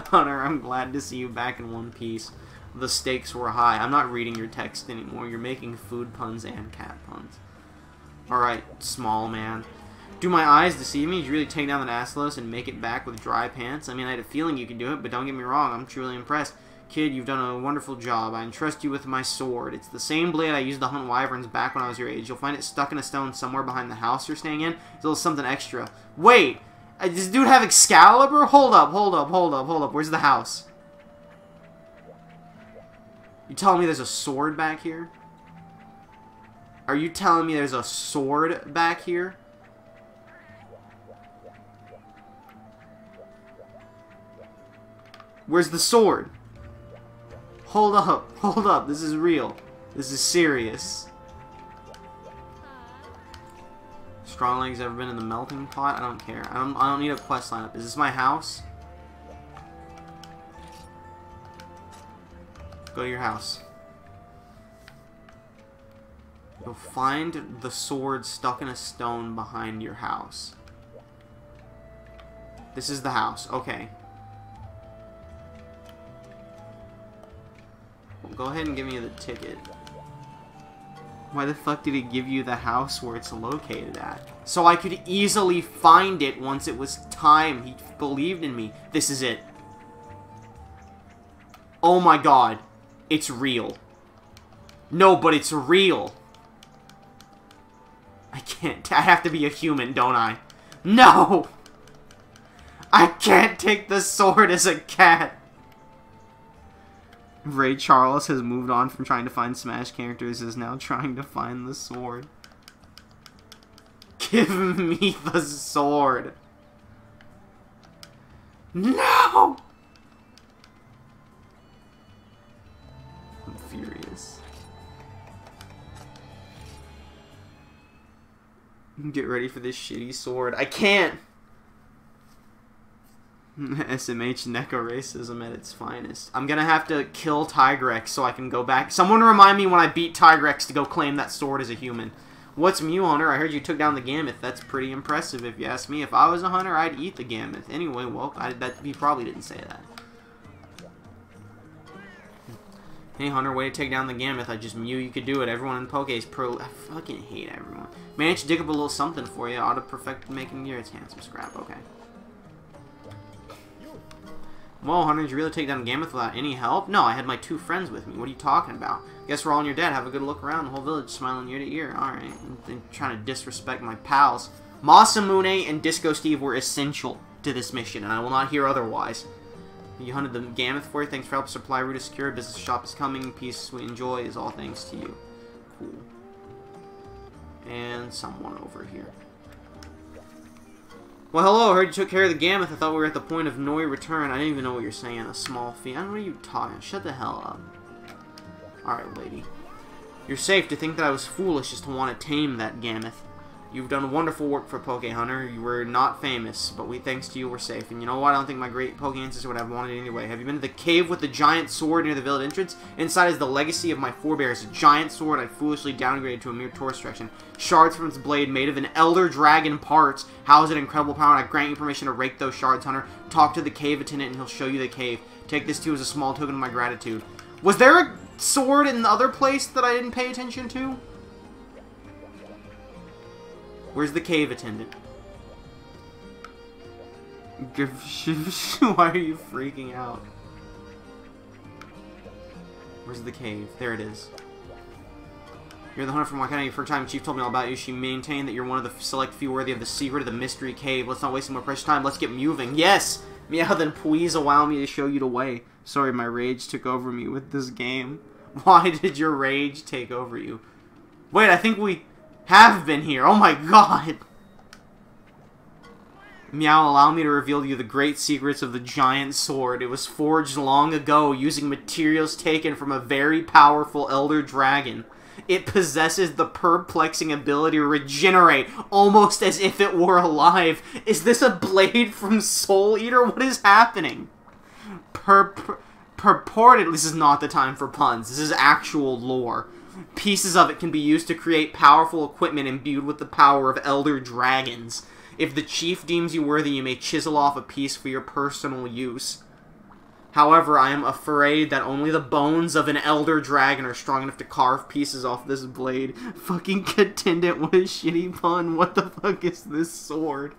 Hunter, I'm glad to see you back in one piece. The stakes were high. I'm not reading your text anymore. You're making food puns and cat puns. Alright, small man. Do my eyes deceive me? Did you really take down the Asta Loss and make it back with dry pants? I mean, I had a feeling you could do it, but don't get me wrong, I'm truly impressed. Kid, you've done a wonderful job. I entrust you with my sword. It's the same blade I used to hunt wyverns back when I was your age. You'll find it stuck in a stone somewhere behind the house you're staying in. It's a little something extra. Wait! Does this dude have Excalibur? Hold up, hold up, hold up, hold up. Where's the house? You telling me there's a sword back here? Are you telling me there's a sword back here? Where's the sword? Hold up, hold up. This is real. This is serious. Strong Legs ever been in the melting pot? I don't care. I don't need a quest lineup. Is this my house? Go to your house. You'll find the sword stuck in a stone behind your house. This is the house. Okay. Well, go ahead and give me the ticket. Why the fuck did he give you the house where it's located at? So I could easily find it once it was time. He believed in me. This is it. Oh my god. It's real. No, but it's real. I can't. I have to be a human, don't I? No! I can't take the sword as a cat. Ray Charles has moved on from trying to find Smash characters, is now trying to find the sword. Give me the sword. No! I'm furious. Get ready for this shitty sword. I can't! SMH Neko racism at its finest. I'm gonna have to kill Tigrex so I can go back. Someone remind me when I beat Tigrex to go claim that sword as a human. What's Mew Hunter? I heard you took down the Gammoth. That's pretty impressive if you ask me. If I was a hunter, I'd eat the Gammoth. Anyway, well, he probably didn't say that. Hey Hunter, way to take down the Gammoth. I just Mew you could do it. Everyone in Poke is pro. I fucking hate everyone. Managed to dig up a little something for you. Auto perfect making gear. It's handsome scrap. Okay. Whoa, Hunter, did you really take down Gammoth without any help? No, I had my 2 friends with me. What are you talking about? Guess we're all on your dad. Have a good look around. The whole village smiling ear to ear. Alright. I'm trying to disrespect my pals. Masamune and Disco Steve were essential to this mission, and I will not hear otherwise. You hunted the Gammoth for you. Thanks for help. Supply route is secure. Business shop is coming. Peace, sweet, and joy is all thanks to you. Cool. And someone over here. Well, hello, I heard you took care of the Gammoth. I thought we were at the point of no return. I didn't even know what you're saying. A small fee. I don't know what you talking. Shut the hell up. Alright, lady. You're safe to think that I was foolish just to want to tame that Gammoth. You've done wonderful work for Poke Hunter. You were not famous, but thanks to you, we're safe. And you know what? I don't think my great Poke ancestor would have wanted it anyway. Have you been to the cave with the giant sword near the village entrance? Inside is the legacy of my forebears. A giant sword I foolishly downgraded to a mere tourist attraction. Shards from its blade made of an elder dragon parts. House it incredible power, and I grant you permission to rake those shards, Hunter. Talk to the cave attendant, and he'll show you the cave. Take this too as a small token of my gratitude. Was there a sword in the other place that I didn't pay attention to? Where's the cave attendant? Why are you freaking out? Where's the cave? There it is. You're the hunter from Wakanda. For a time, Chief told me all about you. She maintained that you're one of the select few worthy of the secret of the mystery cave. Let's not waste any more precious time. Let's get moving. Yes! Meow, then please allow me to show you the way. Sorry, my rage took over me with this game. Why did your rage take over you? Wait, I think we have been here. Oh my god! Meow, allow me to reveal to you the great secrets of the giant sword. It was forged long ago using materials taken from a very powerful elder dragon. It possesses the perplexing ability to regenerate, almost as if it were alive. Is this a blade from Soul Eater? What is happening? Purported, this is not the time for puns. This is actual lore. Pieces of it can be used to create powerful equipment imbued with the power of elder dragons. If the chief deems you worthy, you may chisel off a piece for your personal use. However, I am afraid that only the bones of an elder dragon are strong enough to carve pieces off this blade. Fucking contendant, what a shitty pun. What the fuck is this sword?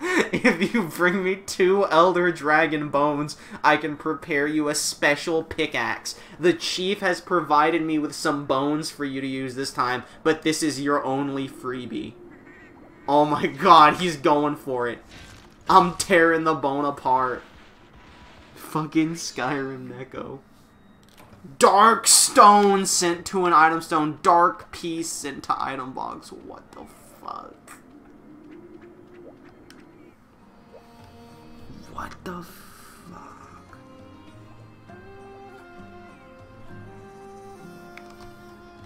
If you bring me 2 elder dragon bones, I can prepare you a special pickaxe. The chief has provided me with some bones for you to use this time, but this is your only freebie. Oh my god, he's going for it. I'm tearing the bone apart. Fucking Skyrim Neko. Dark stone sent to an item stone. Dark piece sent to item box. What the fuck? What the fuck?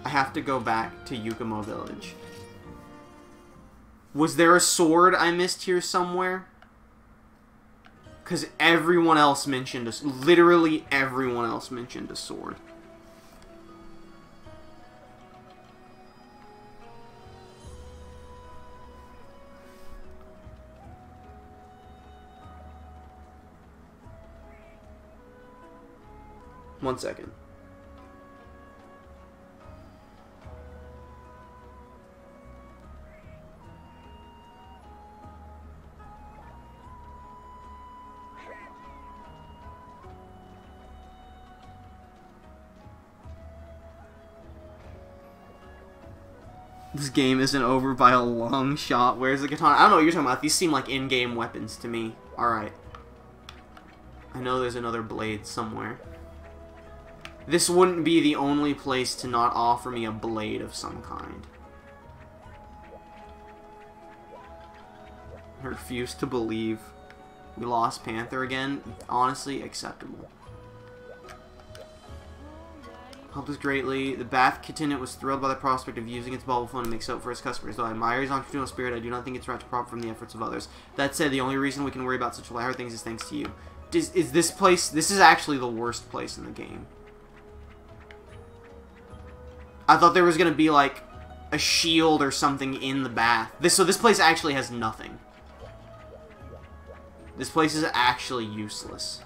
I have to go back to Yukumo Village. Was there a sword I missed here somewhere? Because everyone else mentioned a... Literally everyone else mentioned a sword. One second. This game isn't over by a long shot. Where's the katana? I don't know what you're talking about. These seem like in-game weapons to me. Alright. I know there's another blade somewhere. This wouldn't be the only place to not offer me a blade of some kind. I refuse to believe we lost Panther again. Honestly, acceptable. Helped us greatly. The Bath Contendant was thrilled by the prospect of using its bubble phone to make soap for his customers. Though I admire his entrepreneurial spirit, I do not think it's right to profit from the efforts of others. That said, the only reason we can worry about such lighter things is thanks to you. Is this place... This is actually the worst place in the game. I thought there was going to be, like, a shield or something in the bath. So this place actually has nothing. This place is actually useless.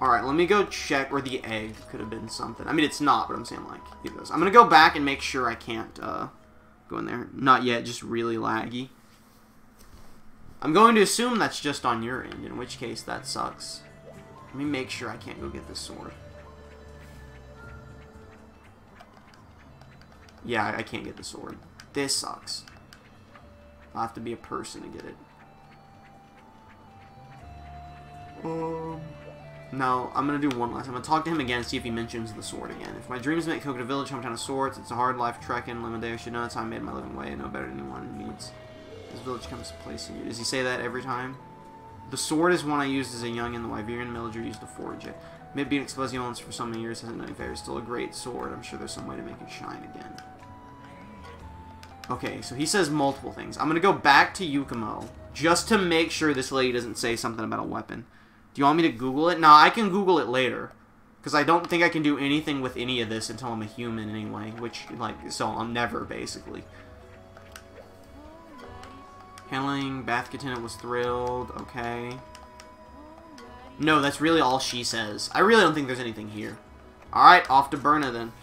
Alright, let me go check where the egg could have been something. I mean, it's not, but I'm saying, like, it goes. I'm going to go back and make sure I can't go in there. Not yet, just really laggy. I'm going to assume that's just on your end, in which case that sucks. Let me make sure I can't go get this sword. Yeah, I can't get the sword. This sucks. I'll have to be a person to get it. No, I'm going to do one last. I'm going to talk to him again and see if he mentions the sword again. If my dreams make Coconut Village hometown of swords, it's a hard life trekking. Limade should know it's how I made my living way. I know better than anyone needs. This village comes to place in you. Does he say that every time? The sword is one I used as a youngin'. The Wyverian villager used to forge it. Maybe an explosion for so many years hasn't done any favors. Still a great sword. I'm sure there's some way to make it shine again. Okay, so he says multiple things. I'm going to go back to Yukumo just to make sure this lady doesn't say something about a weapon. Do you want me to Google it? No, I can Google it later. Because I don't think I can do anything with any of this until I'm a human anyway. Which, like, so I'll never, basically. Handling, Bath Contendant was thrilled. Okay. No, that's really all she says. I really don't think there's anything here. Alright, off to Berna then.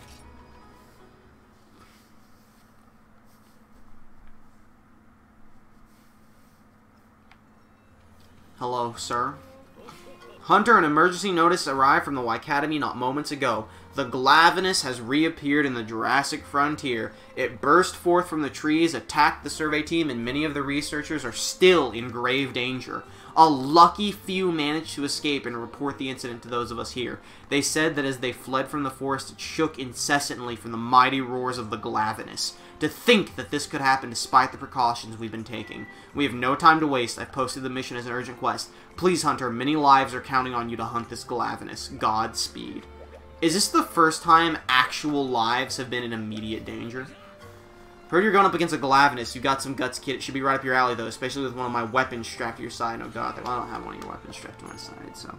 Hello, sir. Hunter, an emergency notice arrived from the Academy not moments ago. The Glavine has reappeared in the Jurassic frontier. It burst forth from the trees, attacked the survey team, and many of the researchers are still in grave danger. A lucky few managed to escape and report the incident to those of us here. They said that as they fled from the forest, it shook incessantly from the mighty roars of the Glavine. To think that this could happen despite the precautions we've been taking. We have no time to waste. I've posted the mission as an urgent quest. Please, Hunter, many lives are counting on you to hunt this Glavine. Godspeed. Is this the first time actual lives have been in immediate danger? Heard you're going up against a Glavine. You got some guts, kid. It should be right up your alley, though, especially with one of my weapons strapped to your side. Oh, God. Well, I don't have one of your weapons strapped to my side, so...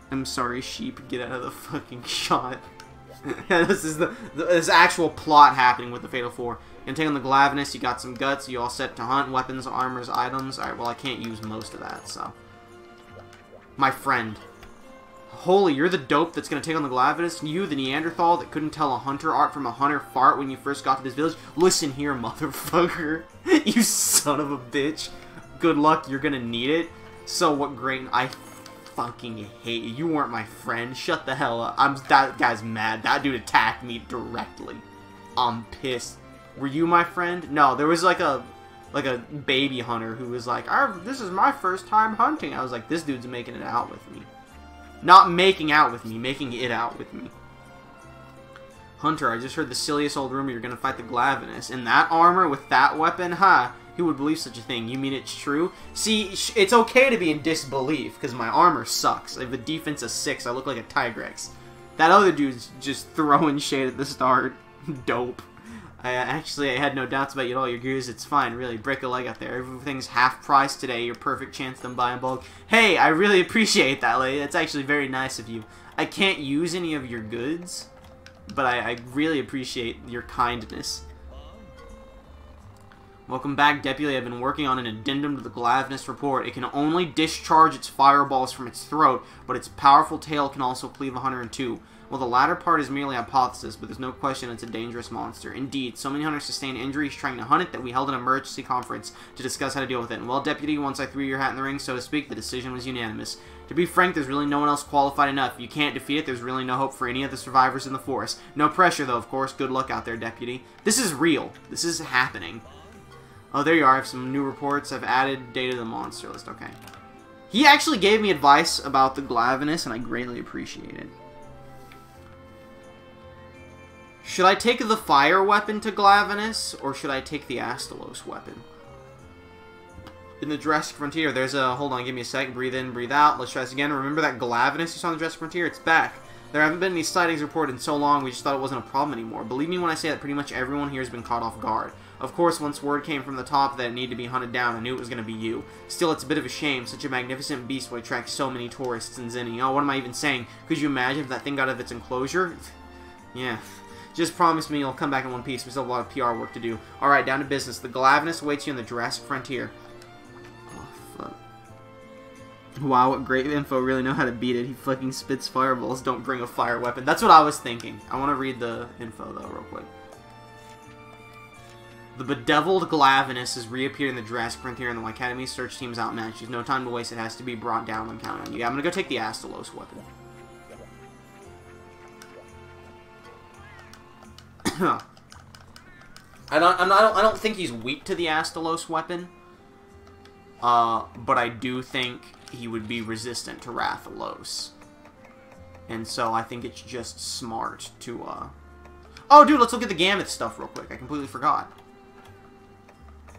I'm sorry, sheep. Get out of the fucking shot. Yeah, this is this actual plot happening with the Fatal 4. Gonna take on the Glavine. You got some guts. You all set to hunt, weapons, armors, items. Alright, well I can't use most of that, so. My friend. Holy, you're the dope that's gonna take on the Glavine? You, the Neanderthal that couldn't tell a hunter art from a hunter fart when you first got to this village? Listen here, motherfucker. You son of a bitch. Good luck, you're gonna need it. So what great... I fucking hate you. You weren't my friend. Shut the hell up. That guy's mad. That dude attacked me directly. I'm pissed. Were you my friend? No, there was like a baby hunter who was like, this is my first time hunting. I was like, this dude's making it out with me. Not making out with me, making it out with me. Hunter, I just heard the silliest old rumor you're gonna fight the Glavine S. In that armor, with that weapon? Ha! Who would believe such a thing? You mean it's true? See, it's okay to be in disbelief, because my armor sucks. I have a defense of 6, I look like a Tigrex. That other dude's just throwing shade at the start. Dope. I had no doubts about you at all. Your gears, it's fine, really. Break a leg out there. Everything's half price today. Your perfect chance to buy in bulk. Hey, I really appreciate that, lady. That's actually very nice of you. I can't use any of your goods, but I really appreciate your kindness. Welcome back, Deputy. I've been working on an addendum to the Gladness report. It can only discharge its fireballs from its throat, but its powerful tail can also cleave a hunter in two. Well, the latter part is merely hypothesis, but there's no question it's a dangerous monster. Indeed, so many hunters sustained injuries trying to hunt it that we held an emergency conference to discuss how to deal with it. And well, Deputy, once I threw your hat in the ring, so to speak, the decision was unanimous. To be frank, there's really no one else qualified enough. If you can't defeat it, there's really no hope for any of the survivors in the force. No pressure, though, of course. Good luck out there, Deputy. This is real. This is happening. Oh, there you are. I have some new reports. I've added data to the monster list. Okay. He actually gave me advice about the Glavine S, and I greatly appreciate it. Should I take the fire weapon to Glavine S, or should I take the Asta Loss weapon? In the Jurassic Frontier, there's a... Hold on, give me a sec. Breathe in, breathe out. Let's try this again. Remember that Glavine S you saw in the Jurassic Frontier? It's back. There haven't been any sightings reported in so long, we just thought it wasn't a problem anymore. Believe me when I say that pretty much everyone here has been caught off guard. Of course, once word came from the top that it needed to be hunted down, I knew it was going to be you. Still, it's a bit of a shame. Such a magnificent beast would attract so many tourists and Zinni. Oh, what am I even saying? Could you imagine if that thing got out of its enclosure? Yeah. Just promise me you'll come back in one piece. We still have a lot of PR work to do. Alright, down to business. The Glavine S awaits you in the Jurassic Frontier. Oh, fuck. Wow, what great info. Really know how to beat it. He fucking spits fireballs. Don't bring a fire weapon. That's what I was thinking. I want to read the info, though, real quick. The bedeviled Glavine S has reappeared in the Jurassic Frontier, and the Academy search team's outmatched. There's no time to waste. It has to be brought down when counting on you. Yeah, I'm gonna go take the Asta Loss weapon. I don't think he's weak to the Asta Loss weapon. But I do think he would be resistant to Rathalos. And so I think it's just smart to, Oh, dude, let's look at the Mammoth stuff real quick. I completely forgot.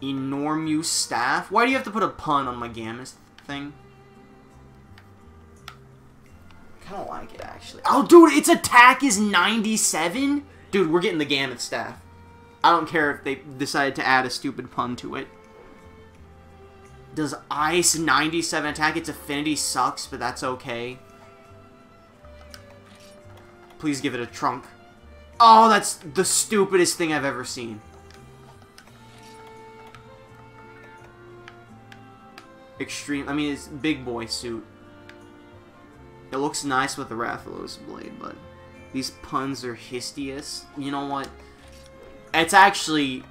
Enormous staff? Why do you have to put a pun on my Mammoth thing? I kind of like it, actually. Oh, dude, its attack is 97? Dude, we're getting the Mammoth staff. I don't care if they decided to add a stupid pun to it. Does Ice 97 attack? Its affinity sucks, but that's okay. Please give it a trunk. Oh, that's the stupidest thing I've ever seen. Extreme. I mean, it's big boy suit. It looks nice with the Rathalos blade, but these puns are hideous. You know what? It's actually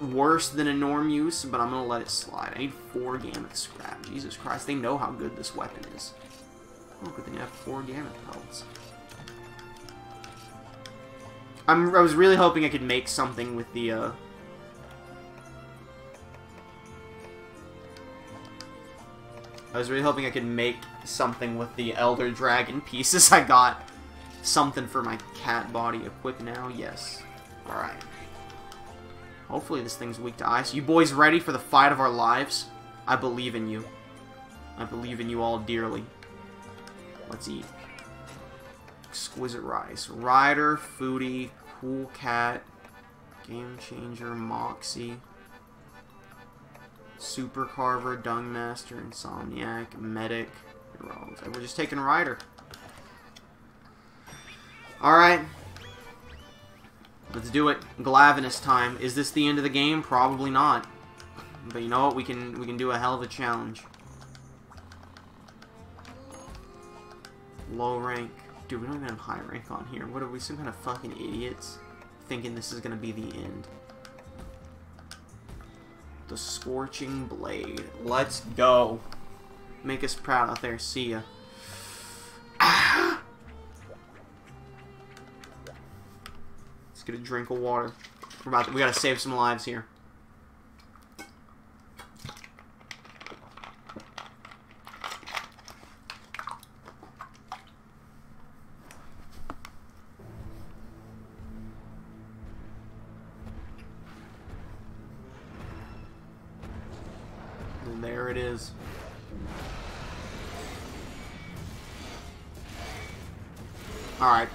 worse than Enormous, but I'm gonna let it slide. I need 4 Mammoth scrap. Jesus Christ, they know how good this weapon is. Oh, good thing I have 4 Mammoth pelts. I was really hoping I could make something with the, I was really hoping I could make something with the Elder Dragon pieces I got. Something for my cat body. Equip now? Yes. Alright. Hopefully this thing's weak to ice. You boys ready for the fight of our lives? I believe in you. I believe in you all dearly. Let's eat. Exquisite rice. Rider, Foodie, Cool Cat, Game Changer, Moxie, Super Carver, Dung Master, Insomniac, Medic, Heroes. We're just taking Rider. Alright. Let's do it. Glavine time. Is this the end of the game? Probably not. But you know what? We can do a hell of a challenge. Low rank. Dude, we don't even have high rank on here. What are we, some kind of fucking idiots? Thinking this is gonna be the end. The Scorching Blade. Let's go. Make us proud out there. See ya. Ah! Let's get a drink of water. We gotta save some lives here. And there it is. Alright.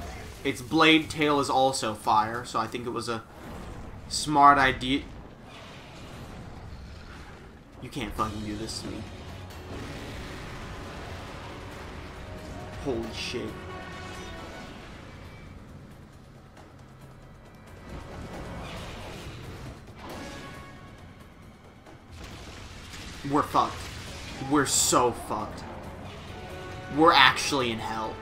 Its blade tail is also fire, so I think it was a smart idea. You can't fucking do this to me. Holy shit. We're fucked. We're so fucked. We're actually in hell.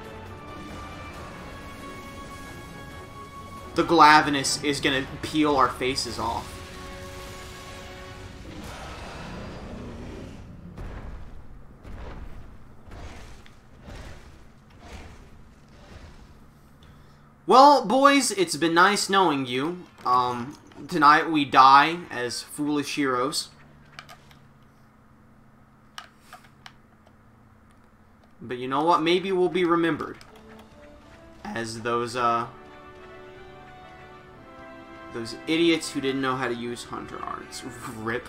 The Glavine is gonna peel our faces off. Well, boys, it's been nice knowing you. Tonight we die as foolish heroes. But you know what? Maybe we'll be remembered as those idiots who didn't know how to use Hunter Arts. Rip.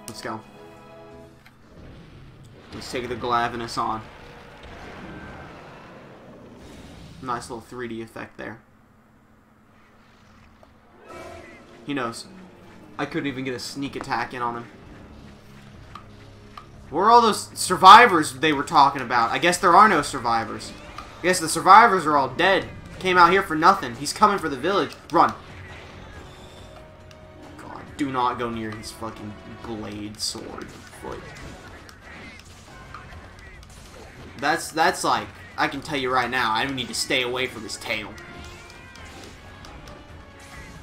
Let's go. Let's take the Glavine on. Nice little 3D effect there. He knows. I couldn't even get a sneak attack in on him. Where are all those survivors they were talking about? I guess there are no survivors. I guess the survivors are all dead. Came out here for nothing. He's coming for the village. Run. God, do not go near his fucking blade sword foot. That's like, I can tell you right now, I need to stay away from his tail.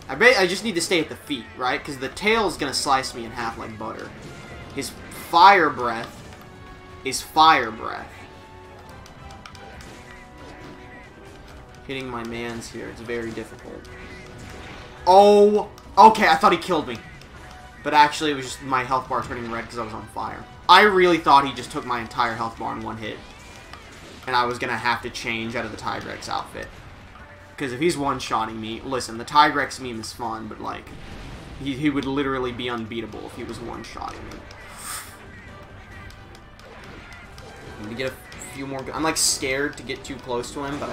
I just need to stay at the feet, right? Because the tail is going to slice me in half like butter. His fire breath is fire breath. Hitting my mans here, it's very difficult. Oh! Okay, I thought he killed me. But actually, it was just my health bar turning red because I was on fire. I really thought he just took my entire health bar in one hit. And I was going to have to change out of the Tigrex outfit. Because if he's one-shotting me... Listen, the Tigrex meme is fun, but, like... He would literally be unbeatable if he was one-shotting me. I'm going to get a few more... I'm, like, scared to get too close to him, but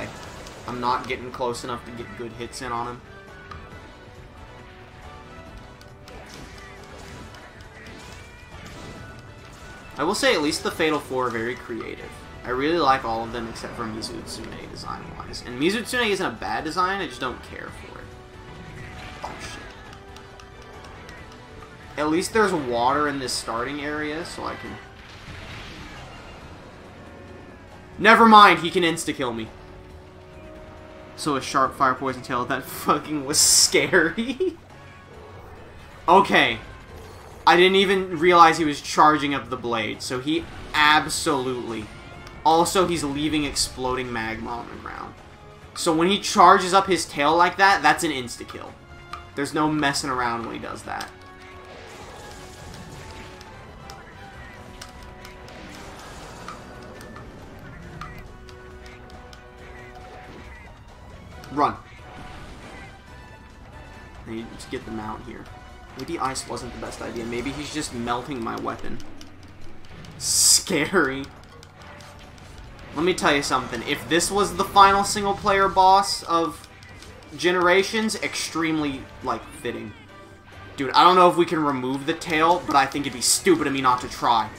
I'm not getting close enough to get good hits in on him. I will say, at least the Fatal 4 are very creative. I really like all of them except for Mizutsune design-wise. And Mizutsune isn't a bad design, I just don't care for it. Oh, shit. At least there's water in this starting area, so I can... Never mind, he can insta-kill me. So a sharp fire poison tail, that fucking was scary. Okay. I didn't even realize he was charging up the blade, so he absolutely... Also, he's leaving exploding magma on the ground. So when he charges up his tail like that, that's an insta-kill. There's no messing around when he does that. Run. I need to get them out here. Maybe ice wasn't the best idea. Maybe he's just melting my weapon. Scary. Let me tell you something. If this was the final single-player boss of Generations, extremely, like, fitting. Dude, I don't know if we can remove the tail, but I think it'd be stupid of me not to try.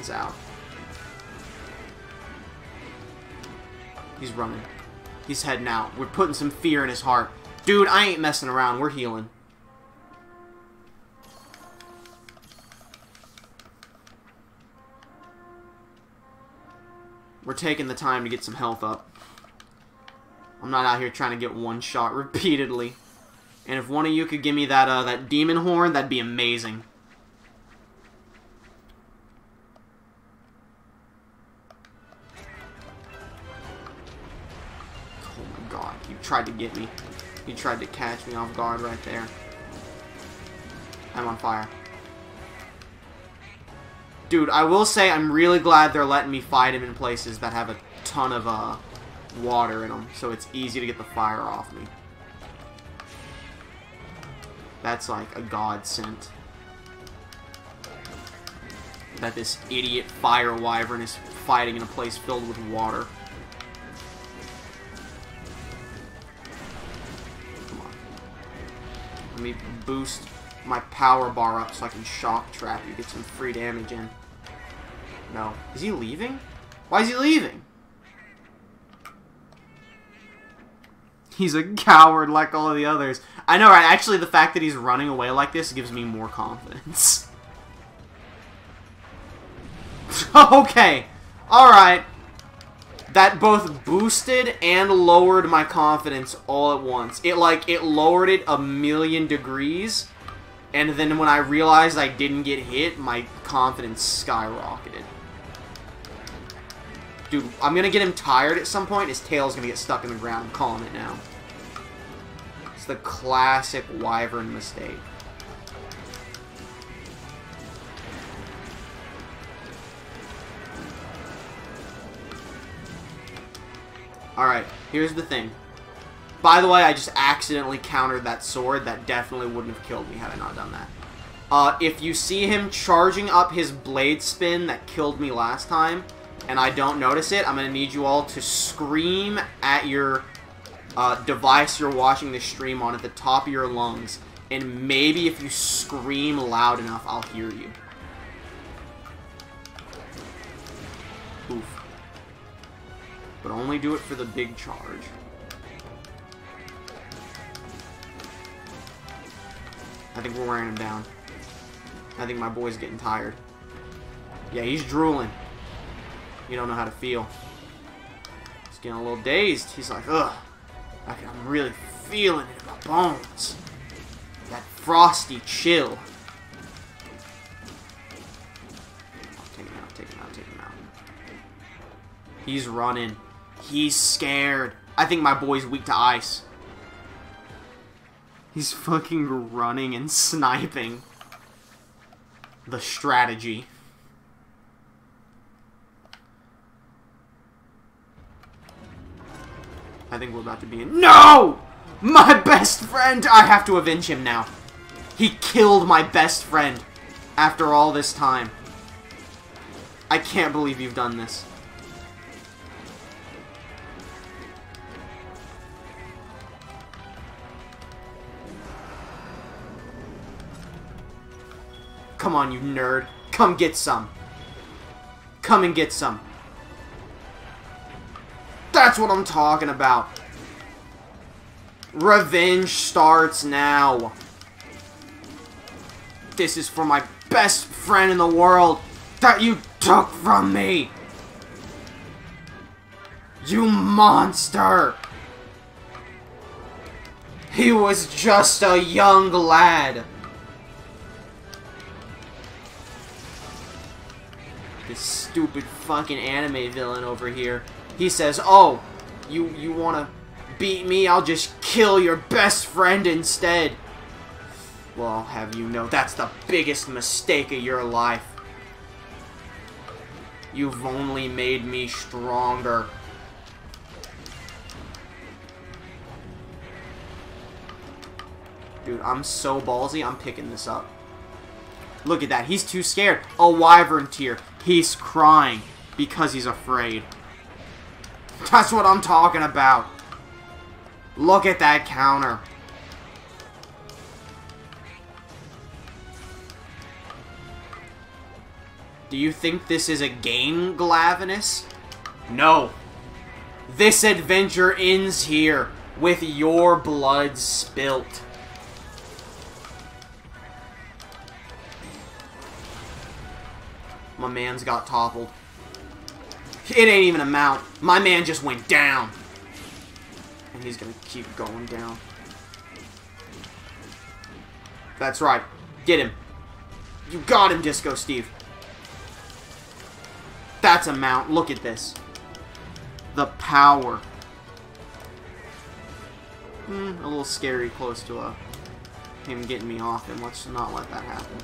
he's out. He's running. He's heading out. We're putting some fear in his heart. Dude, I ain't messing around. We're healing. We're taking the time to get some health up. I'm not out here trying to get one shot repeatedly. And if one of you could give me that that demon horn, that'd be amazing. Oh my god, you tried to get me. You tried to catch me off guard right there. I'm on fire. Dude, I will say I'm really glad they're letting me fight him in places that have a ton of water in them, so it's easy to get the fire off me. That's like a godsend. That this idiot fire wyvern is fighting in a place filled with water. Come on. Let me boost my power bar up so I can shock trap you, get some free damage in. No. Is he leaving? Why is he leaving? He's a coward like all of the others. I know, right? Actually, the fact that he's running away like this gives me more confidence. Okay. Alright. That both boosted and lowered my confidence all at once. It lowered it 1,000,000 degrees. And then when I realized I didn't get hit, my confidence skyrocketed. Dude, I'm going to get him tired at some point. His tail's going to get stuck in the ground. I'm calling it now. It's the classic wyvern mistake. Alright, here's the thing. By the way, I just accidentally countered that sword. That definitely wouldn't have killed me had I not done that. If you see him charging up his blade spin that killed me last time, and I don't notice it, I'm going to need you all to scream at your device you're watching this stream on at the top of your lungs. And maybe if you scream loud enough, I'll hear you. Oof. But only do it for the big charge. I think we're wearing him down. I think my boy's getting tired. Yeah, he's drooling. You don't know how to feel. He's getting a little dazed. He's like, ugh. I'm really feeling it in my bones. That frosty chill. Take him out, take him out, take him out. He's running. He's scared. I think my boy's weak to ice. He's fucking running and sniping. The strategy. I think we're about to be in... No! My best friend! I have to avenge him now. He killed my best friend after all this time. I can't believe you've done this. Come on, you nerd. Come get some. Come and get some. That's what I'm talking about. Revenge starts now. This is for my best friend in the world that you took from me. You monster. He was just a young lad. This stupid fucking anime villain over here. He says, oh, you wanna beat me? I'll just kill your best friend instead. Well, I'll have you know, that's the biggest mistake of your life. You've only made me stronger. Dude, I'm so ballsy, I'm picking this up. Look at that, he's too scared. A wyvern tear. He's crying because he's afraid. That's what I'm talking about. Look at that counter. Do you think this is a game, Glavine? No. This adventure ends here, with your blood spilt. My man's got toppled. It ain't even a mount. My man just went down. And he's gonna keep going down. That's right. Get him. You got him, Disco Steve. That's a mount. Look at this. The power. A little scary close to him getting me off him. Let's not let that happen.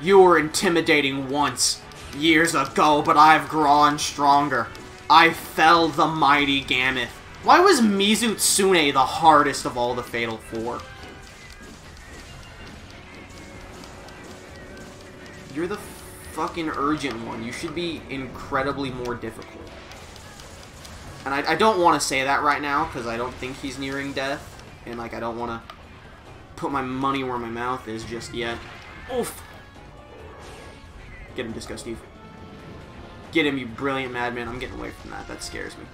You were intimidating once, years ago, but I've grown stronger. I fell the mighty Mammoth. Why was Mizutsune the hardest of all the Fatal Four? You're the fucking urgent one. You should be incredibly more difficult. And I don't want to say that right now, because I don't think he's nearing death. And, like, I don't want to put my money where my mouth is just yet. Oof! Get him, Disco Steve. Get him, you brilliant madman. I'm getting away from that. That scares me.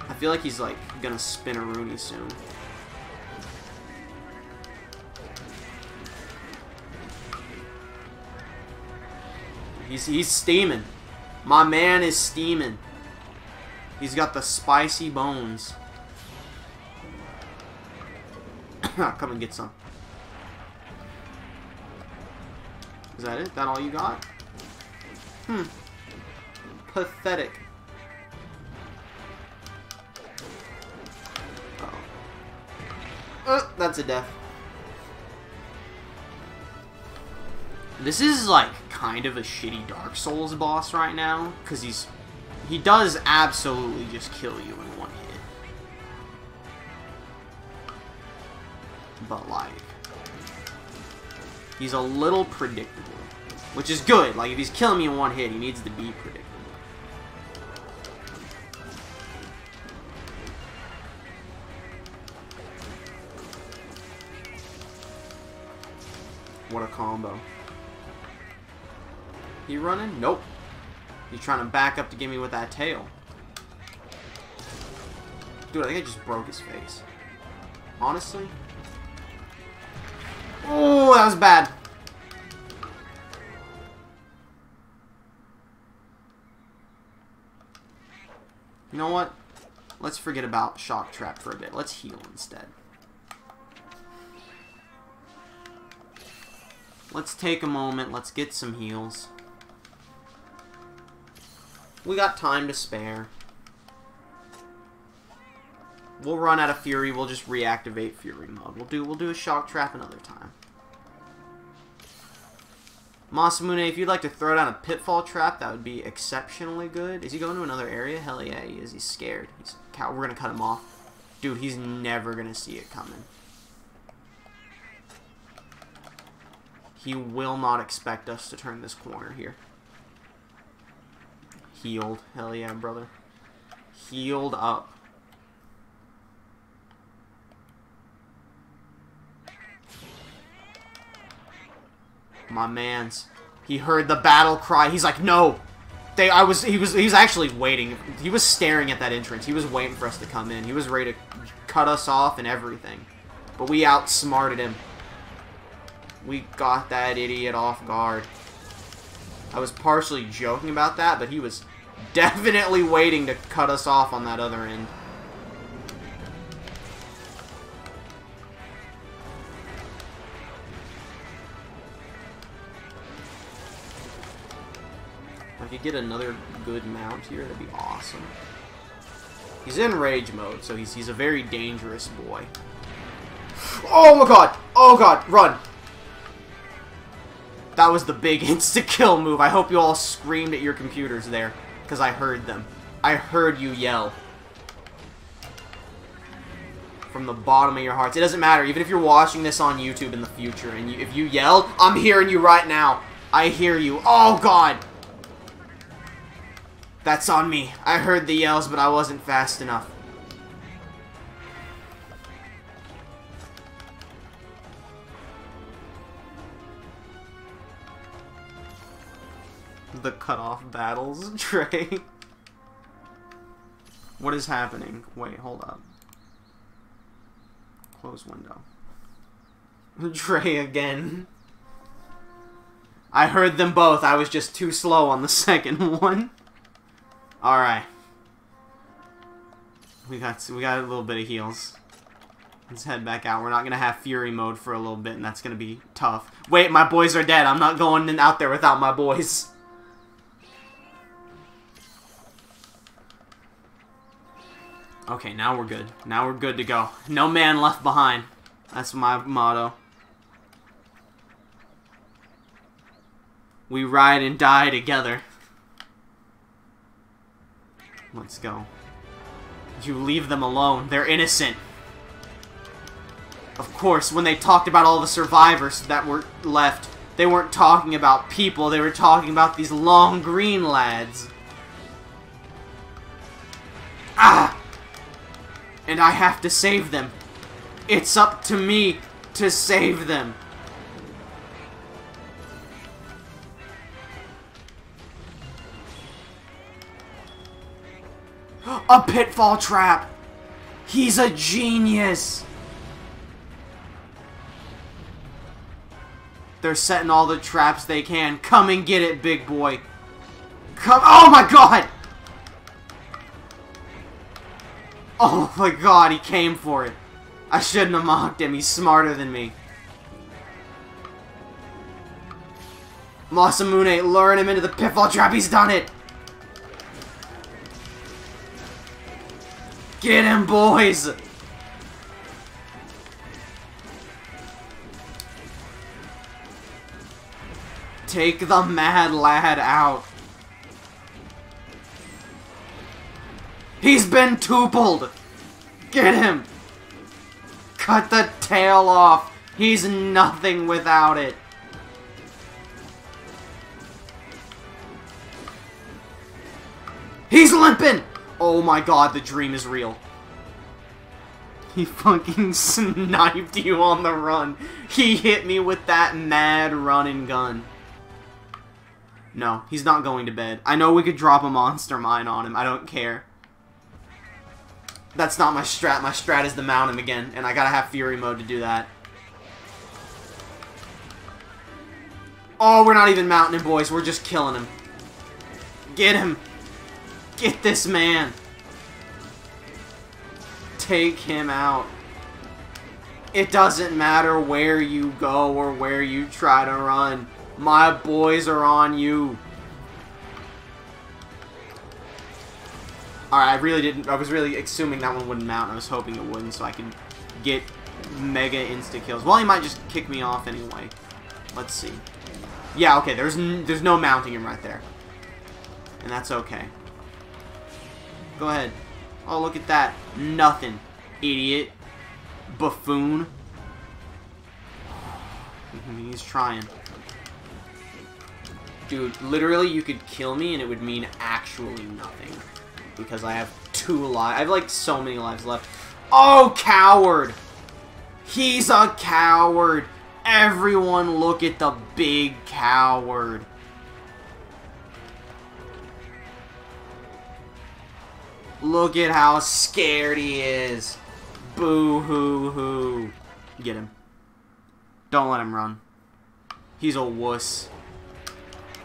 I feel like he's, like, gonna spin a Rooney soon. He's steaming. My man is steaming. He's got the spicy bones. Come and get some. Is that it? That all you got? Pathetic. Uh-oh. That's a death. This is, like, kind of a shitty Dark Souls boss right now, because he does absolutely just kill you in one hit. But, like, he's a little predictable, which is good. Like, if he's killing me in one hit, he needs to be predictable. What a combo. He running? Nope. He's trying to back up to get me with that tail. Dude, I think I just broke his face. Honestly. Oh, that was bad. You know what? Let's forget about Shock Trap for a bit. Let's heal instead. Let's take a moment. Let's get some heals. We got time to spare. We'll run out of Fury. We'll just reactivate Fury mode. We'll do a Shock Trap another time. Masamune, if you'd like to throw down a Pitfall Trap, that would be exceptionally good. Is he going to another area? Hell yeah, he is. He's scared. We're going to cut him off. Dude, he's never going to see it coming. He will not expect us to turn this corner here. Healed. Hell yeah, brother. Healed up. My man's. He heard the battle cry. He's like, no. He was actually waiting. He was staring at that entrance. He was waiting for us to come in. He was ready to cut us off and everything. But we outsmarted him. We got that idiot off guard. I was partially joking about that, but he was definitely waiting to cut us off on that other end. If I could get another good mount here, that'd be awesome. He's in rage mode, so he's a very dangerous boy. Oh my god! Oh god, run! That was the big insta-kill move. I hope you all screamed at your computers there, because I heard them. I heard you yell. From the bottom of your hearts. It doesn't matter, even if you're watching this on YouTube in the future, and if you yelled, I'm hearing you right now. I hear you. Oh, God! That's on me. I heard the yells, but I wasn't fast enough. the cutoff battles, Trey. What is happening? Wait, hold up. Close window. Trey again. I heard them both. I was just too slow on the second one. Alright. We got a little bit of heals. Let's head back out. We're not gonna have Fury mode for a little bit, and that's gonna be tough. Wait, my boys are dead. I'm not going out there without my boys. Okay, now we're good. Now we're good to go. No man left behind. That's my motto. We ride and die together. Let's go. You leave them alone. They're innocent. Of course, when they talked about all the survivors that were left, they weren't talking about people. They were talking about these long green lads. Ah! And I have to save them. It's up to me to save them. A pitfall trap! He's a genius! They're setting all the traps they can. Come and get it, big boy. Come. Oh my god! Oh my god, he came for it. I shouldn't have mocked him. He's smarter than me. Masamune, luring him into the pitfall trap. He's done it. Get him, boys! Take the mad lad out. He's been tupled! Get him! Cut the tail off! He's nothing without it. He's limping! Oh my god, the dream is real. He fucking sniped you on the run. He hit me with that mad run and gun. No, he's not going to bed. I know we could drop a monster mine on him. I don't care. That's not my strat. My strat is to mount him again, and I gotta have Fury mode to do that. Oh, we're not even mounting him, boys. We're just killing him. Get him. Get this man. Take him out. It doesn't matter where you go or where you try to run. My boys are on you. Alright, I was really assuming that one wouldn't mount. I was hoping it wouldn't so I could get mega insta-kills. Well, he might just kick me off anyway. Let's see. Yeah, okay, there's no mounting him right there. And that's okay. Go ahead. Oh, look at that. Nothing. Idiot. Buffoon. He's trying. Dude, literally you could kill me and it would mean actually nothing. Because I have 2 lives. I have like so many lives left. Oh, coward! He's a coward! Everyone look at the big coward. Look at how scared he is. Boo-hoo-hoo. Get him. Don't let him run. He's a wuss.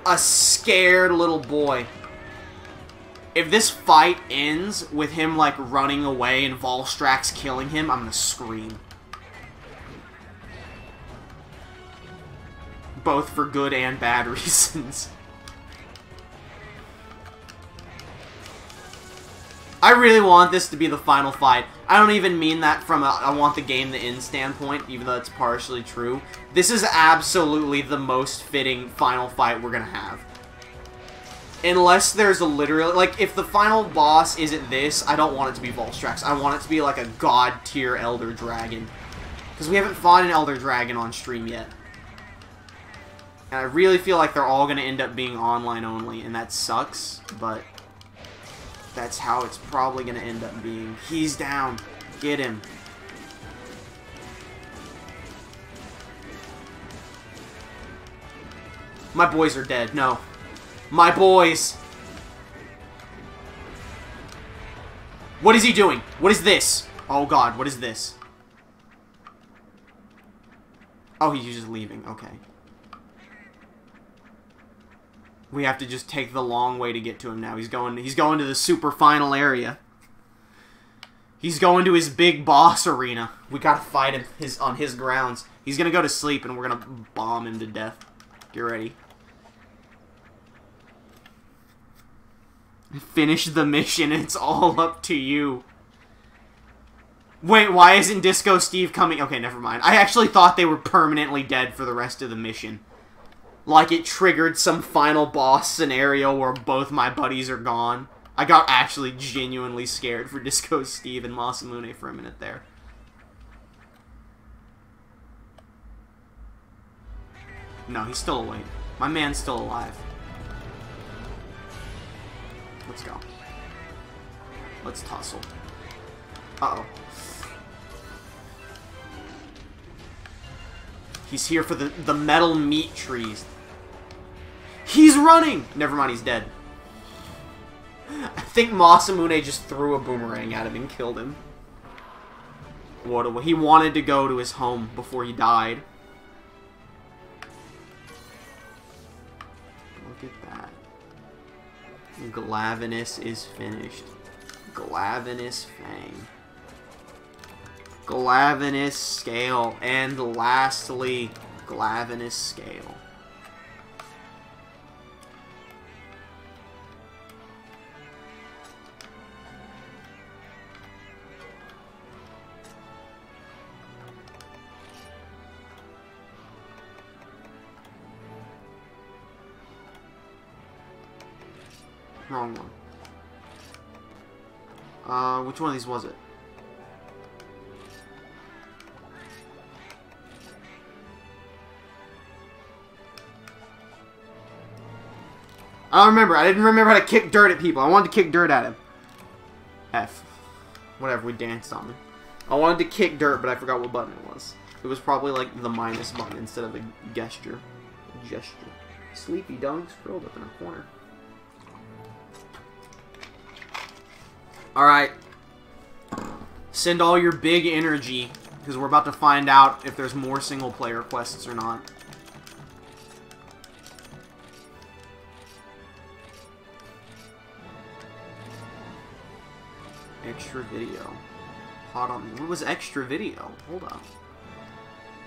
A scared little boy. If this fight ends with him, like, running away and Volstrax killing him, I'm gonna scream. Both for good and bad reasons. I really want this to be the final fight. I don't even mean that from a I want the game to end standpoint, even though that's partially true. This is absolutely the most fitting final fight we're gonna have. Unless there's a literal... Like, if the final boss isn't this, I don't want it to be Volstrax. I want it to be like a god-tier Elder Dragon. Because we haven't fought an Elder Dragon on stream yet. And I really feel like they're all going to end up being online only, and that sucks, but... that's how it's probably going to end up being. He's down. Get him. My boys are dead. No. My boys. What is he doing? What is this? Oh god, what is this? Oh, he's just leaving. Okay. We have to just take the long way to get to him now. He's going to the super final area. He's going to his big boss arena. We gotta fight him on his grounds. He's gonna go to sleep and we're gonna bomb him to death. Get ready. Finish the mission. It's all up to you. Wait, why isn't Disco Steve coming? Okay, never mind. I actually thought they were permanently dead for the rest of the mission. Like it triggered some final boss scenario where both my buddies are gone. I got actually genuinely scared for Disco Steve and Masamune for a minute there. No, he's still awake. My man's still alive. Let's go. Let's tussle. Uh-oh. He's here for the metal meat trees. He's running! Never mind, he's dead. I think Masamune just threw a boomerang at him and killed him. He wanted to go to his home before he died. Look at that. Glavine is finished. Glavine Fang. Glavine Scale. And lastly, Glavine Scale. Wrong one. Which one of these was it? I don't remember. I didn't remember how to kick dirt at people. I wanted to kick dirt at him. F. Whatever, we danced on him. I wanted to kick dirt, but I forgot what button it was. It was probably like the minus button instead of a gesture. Sleepy Dunk's curled up in a corner. Alright. Send all your big energy, because we're about to find out if there's more single-player quests or not. Extra video. Hot on. What was extra video? Hold on.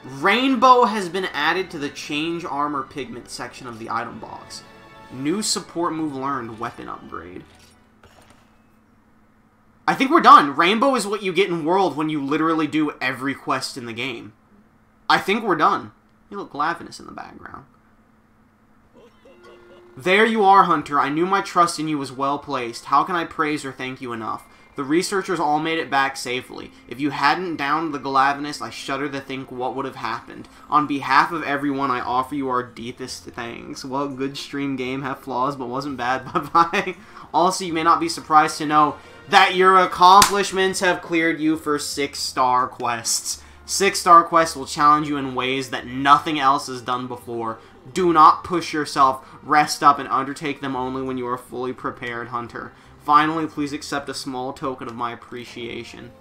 Rainbow has been added to the change armor pigment section of the item box. New support move learned. Weapon upgrade. I think we're done. Rainbow is what you get in World when you literally do every quest in the game. I think we're done. You look Gladness in the background. There you are, Hunter. I knew my trust in you was well placed. How can I praise or thank you enough? The researchers all made it back safely. If you hadn't downed the Gladness, I shudder to think what would have happened. On behalf of everyone, I offer you our deepest thanks. Well, good stream game, have flaws, but wasn't bad. Bye-bye. Also, you may not be surprised to know that your accomplishments have cleared you for 6-star quests. 6-star quests will challenge you in ways that nothing else has done before. Do not push yourself. Rest up and undertake them only when you are fully prepared, Hunter. Finally, please accept a small token of my appreciation.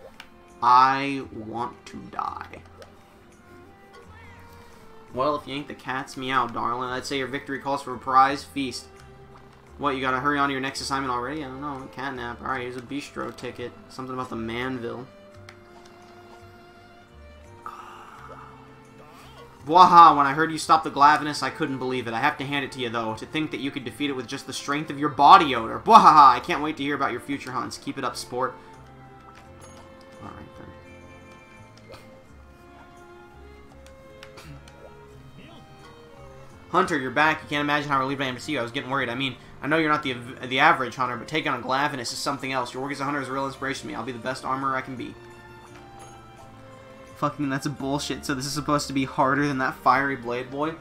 I want to die. Well, if you ain't the cat's meow, darling. I'd say your victory calls for a prize feast. What, you gotta hurry on to your next assignment already? I don't know. Catnap. Alright, here's a bistro ticket. Something about the Manville. Waha, when I heard you stop the Glavine, I couldn't believe it. I have to hand it to you, though. To think that you could defeat it with just the strength of your body odor. Waha, I can't wait to hear about your future hunts. Keep it up, sport. Alright, then. Hunter, you're back. You can't imagine how relieved I am to see you. I was getting worried. I mean, I know you're not the average hunter, but taking on a Glavine is something else. Your work as a hunter is a real inspiration to me. I'll be the best armorer I can be. Fucking, that's bullshit. So this is supposed to be harder than that fiery blade boy?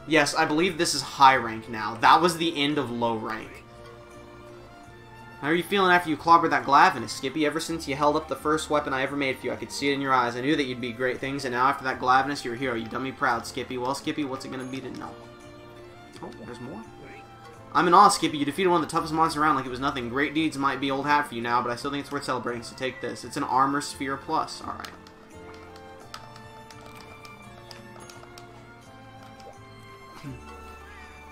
Yes, I believe this is high rank now. That was the end of low rank. How are you feeling after you clobbered that Glavine, Skippy? Ever since you held up the first weapon I ever made for you, I could see it in your eyes. I knew that you'd be great things, and now after that Glavine, you're a hero. You've done me proud, Skippy. Well, Skippy, what's it gonna be to know? Oh, there's more. I'm in awe, Skippy. You defeated one of the toughest monsters around like it was nothing. Great deeds might be old hat for you now, but I still think it's worth celebrating, so take this. It's an Armor Sphere Plus. Alright.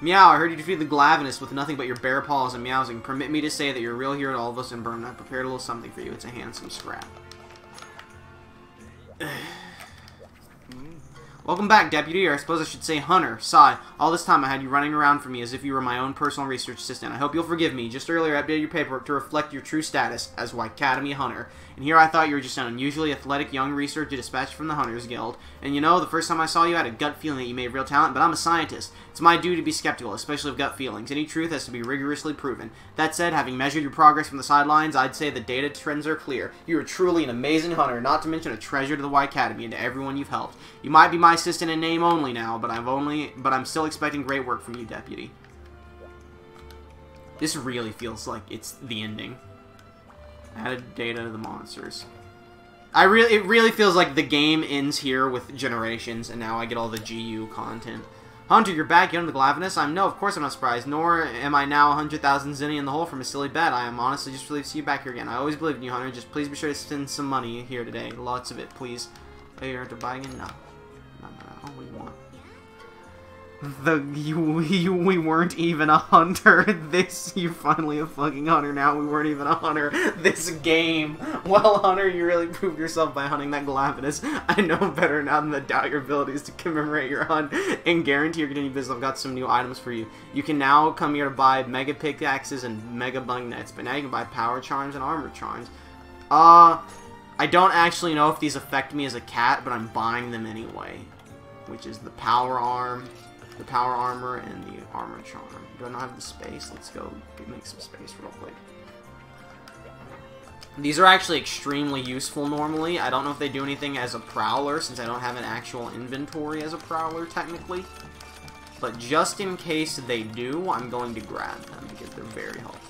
Meow, I heard you defeated the Glavine with nothing but your bare paws and meowsing. Permit me to say that you're a real hero to all of us, and Burn, I prepared a little something for you. It's a handsome scrap. Welcome back, Deputy, or I suppose I should say Hunter. Sigh. All this time I had you running around for me as if you were my own personal research assistant. I hope you'll forgive me. Just earlier I updated your paperwork to reflect your true status as Academy Hunter. And here I thought you were just an unusually athletic young researcher dispatched from the Hunters Guild. And you know, the first time I saw you I had a gut feeling that you may have real talent, but I'm a scientist. It's my duty to be skeptical, especially of gut feelings. Any truth has to be rigorously proven. That said, having measured your progress from the sidelines, I'd say the data trends are clear. You are truly an amazing hunter, not to mention a treasure to the Y Academy and to everyone you've helped. You might be my assistant in name only now, but I'm still expecting great work from you, Deputy. This really feels like it's the ending. Added data to the monsters. It really feels like the game ends here with Generations, and now I get all the GU content. Hunter, you're back. You know the Glavine S? No, of course I'm not surprised. Nor am I now 100,000 zenny in the hole from a silly bet. I am honestly just relieved to see you back here again. I always believed in you, Hunter. Just please be sure to spend some money here today. Lots of it, please. Are you to buy again? No. No. We want. We weren't even a hunter. You're finally a fucking hunter now. We weren't even a hunter this game. Well, Hunter, you really proved yourself by hunting that Glavine S. I know better now than to doubt your abilities to commemorate your hunt and guarantee your continued business. I've got some new items for you. You can now come here to buy mega pickaxes and mega bung nets, but now you can buy power charms and armor charms. I don't actually know if these affect me as a cat, but I'm buying them anyway. Which is the power arm, the power armor, and the armor charm. Do I not have the space? Let's go make some space real quick. These are actually extremely useful normally. I don't know if they do anything as a Prowler, since I don't have an actual inventory as a Prowler, technically. But just in case they do, I'm going to grab them, because they're very helpful.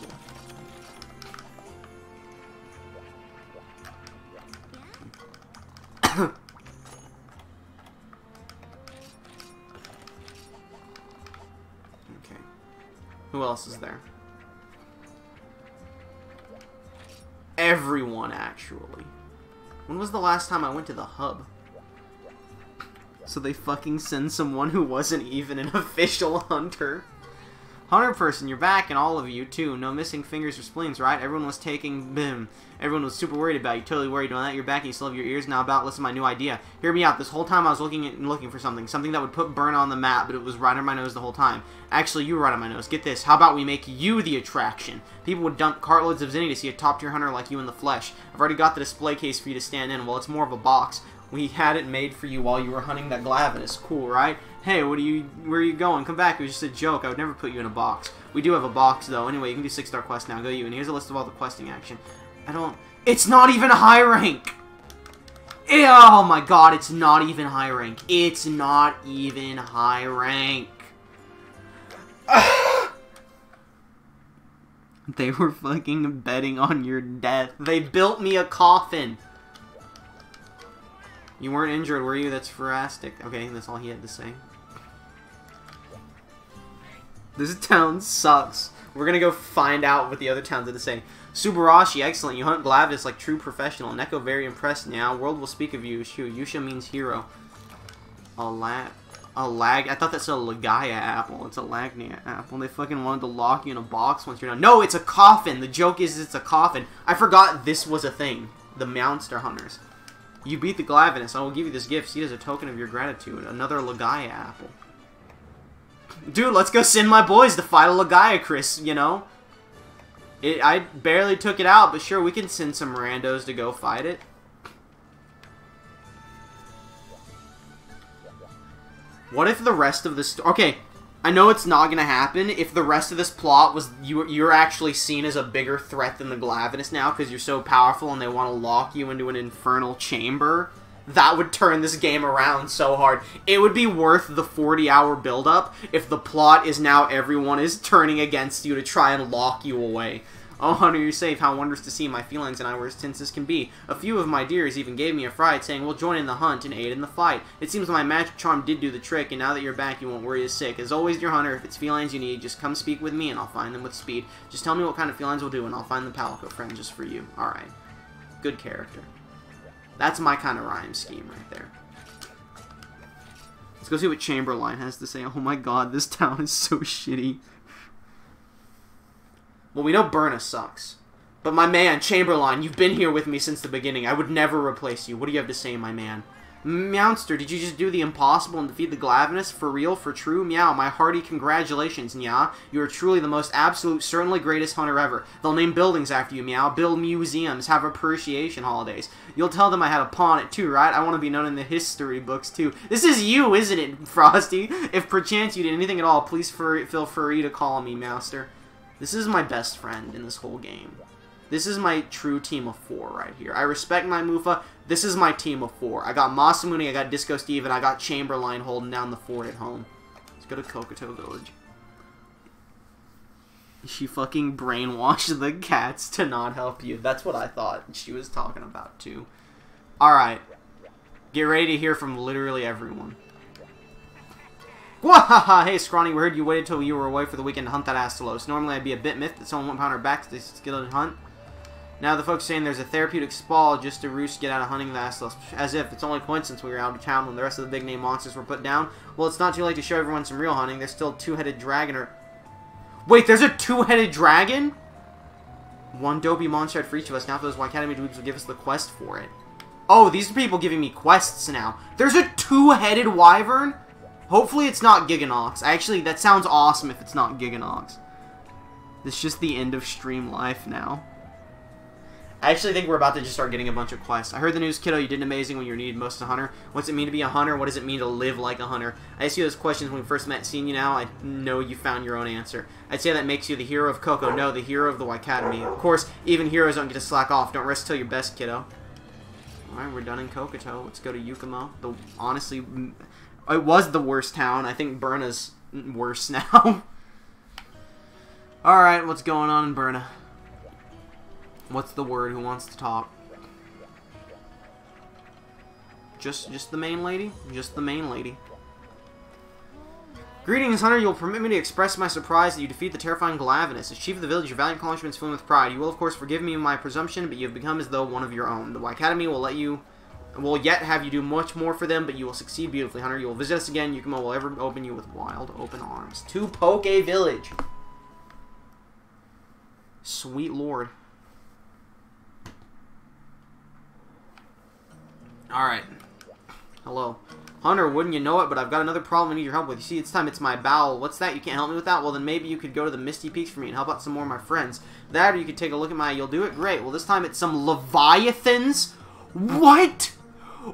Who else is there? Everyone, actually. When was the last time I went to the hub? So they fucking send someone who wasn't even an official hunter. Hunter person, you're back, and all of you, too. No missing fingers or spleens, right? Everyone was taking... Bim. Everyone was super worried about you. Totally worried on that. You're back, and you still have your ears now about. Listen to my new idea. Hear me out. This whole time I was looking for something. Something that would put Burn on the map, but it was right under my nose the whole time. Actually, you were right on my nose. Get this. How about we make you the attraction? People would dump cartloads of zenny to see a top-tier hunter like you in the flesh. I've already got the display case for you to stand in. Well, it's more of a box. We had it made for you while you were hunting that Glavine. It's cool, right? Hey, where are you going? Come back. It was just a joke. I would never put you in a box. We do have a box, though. Anyway, you can do 6-star quests now. Go you. And here's a list of all the questing action. It's not even high rank! Oh my god, it's not even high rank. It's not even high rank. They were fucking betting on your death. They built me a coffin. You weren't injured, were you? That's phrastic. Okay, that's all he had to say. This town sucks. We're gonna go find out what the other towns had to say. Subarashi, excellent. You hunt Gladness like true professional. Neko, very impressed now. World will speak of you. Shu, Yusha means hero. A lag. I thought that said a Lagaya apple. It's a Lagnia apple. They fucking wanted to lock you in a box once you're done. No, it's a coffin. The joke is it's a coffin. I forgot this was a thing. The Monster Hunters. You beat the Glavine S. I will give you this gift. See it as a token of your gratitude. Another Lagaya apple. Dude, let's go send my boys to fight a Lagaya, Chris, you know? I barely took it out, but sure, we can send some randos to go fight it. What if the rest of this... Okay, I know it's not going to happen. If the rest of this plot was... You're actually seen as a bigger threat than the Glavine S now because you're so powerful and they want to lock you into an infernal chamber... That would turn this game around so hard. It would be worth the 40-hour build-up if the plot is now everyone is turning against you to try and lock you away. Oh, Hunter, you're safe. How wondrous to see. My feelings and I were as tense as can be. A few of my dears even gave me a fright, saying we'll join in the hunt and aid in the fight. It seems my magic charm did do the trick, and now that you're back, you won't worry as sick. As always, dear Hunter, if it's felines you need, just come speak with me, and I'll find them with speed. Just tell me what kind of felines will do, and I'll find the Palico friend just for you. Alright. Good character. That's my kind of rhyme scheme right there. Let's go see what Chamberlain has to say. Oh my god, this town is so shitty. Well, we know Burna sucks. But my man, Chamberlain, you've been here with me since the beginning. I would never replace you. What do you have to say, my man? Meowster, did you just do the impossible and defeat the Glavine S? For real? For true? Meow, my hearty congratulations, Meow. You are truly the most absolute, certainly greatest hunter ever. They'll name buildings after you, Meow. Build museums. Have appreciation holidays. You'll tell them I had a paw on it too, right? I want to be known in the history books too. This is you, isn't it, Frosty? If perchance you did anything at all, please feel free to call me, Meowster. This is my best friend in this whole game. This is my true team of 4 right here. I respect my Mufa. This is my team of 4. I got Masamune, I got Disco Steve, and I got Chamberlain holding down the fort at home. Let's go to Kokoto Village. She fucking brainwashed the cats to not help you. That's what I thought she was talking about, too. Alright. Get ready to hear from literally everyone. Wahaha! Hey, Scrawny, we heard you waited till you were away for the weekend to hunt that Asta Loss. Normally, I'd be a bit miffed that someone went behind our backs to skill and hunt. Now the folks saying there's a therapeutic spawn just to roost get out of hunting the Asta Loss. As if it's only coincidence we were out of town when the rest of the big name monsters were put down. Well, it's not too late to show everyone some real hunting. There's still a two-headed dragon or... Wait, there's a two-headed dragon? One dopey monster for each of us. Now if those White Academy dudes would give us the quest for it. Oh, these are people giving me quests now. There's a two-headed wyvern? Hopefully it's not Giganox. Actually, that sounds awesome if it's not Giganox. It's just the end of stream life now. I actually think we're about to just start getting a bunch of quests. I heard the news, kiddo, you did amazing when you were needed most as a hunter. What's it mean to be a hunter? What does it mean to live like a hunter? I asked you those questions when we first met. Seeing you now, I know you found your own answer. I'd say that makes you the hero of Coco. No, the hero of the White Academy. Of course, even heroes don't get to slack off. Don't rest till you're best, kiddo. Alright, we're done in Kokoto. Let's go to Yukumo. Honestly, it was the worst town. I think Burna's worse now. Alright, what's going on in Burna? What's the word? Who wants to talk? Just the main lady? Just the main lady. Greetings, Hunter. You'll permit me to express my surprise that you defeat the terrifying Glavine S. As chief of the village, your valiant accomplishments fill me with pride. You will, of course, forgive me my presumption, but you have become as though one of your own. The White Academy will yet have you do much more for them, but you will succeed beautifully, Hunter. You will visit us again. Yukumo will ever open you with wide open arms. To Poke Village. Sweet Lord. Alright. Hello. Hunter, wouldn't you know it, but I've got another problem I need your help with. You see, it's my bowel. What's that? You can't help me with that? Well, then maybe you could go to the Misty Peaks for me and help out some more of my friends. That, or you could take a look at you'll do it? Great. Well, this time it's some Leviathans? What?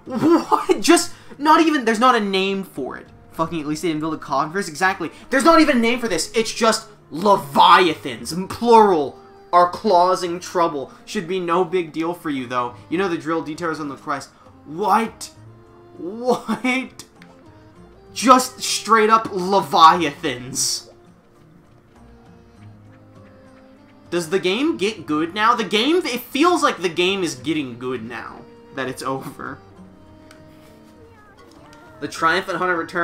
What? Just, not even, there's not a name for it. Fucking, at least they didn't build a converse. Exactly. There's not even a name for this. It's just Leviathans. Plural. Our clawsing trouble. Should be no big deal for you, though. You know the drill, details on the quest. What? What? Just straight up Leviathans. Does the game get good now? It feels like the game is getting good now that it's over. The triumphant hunter returns.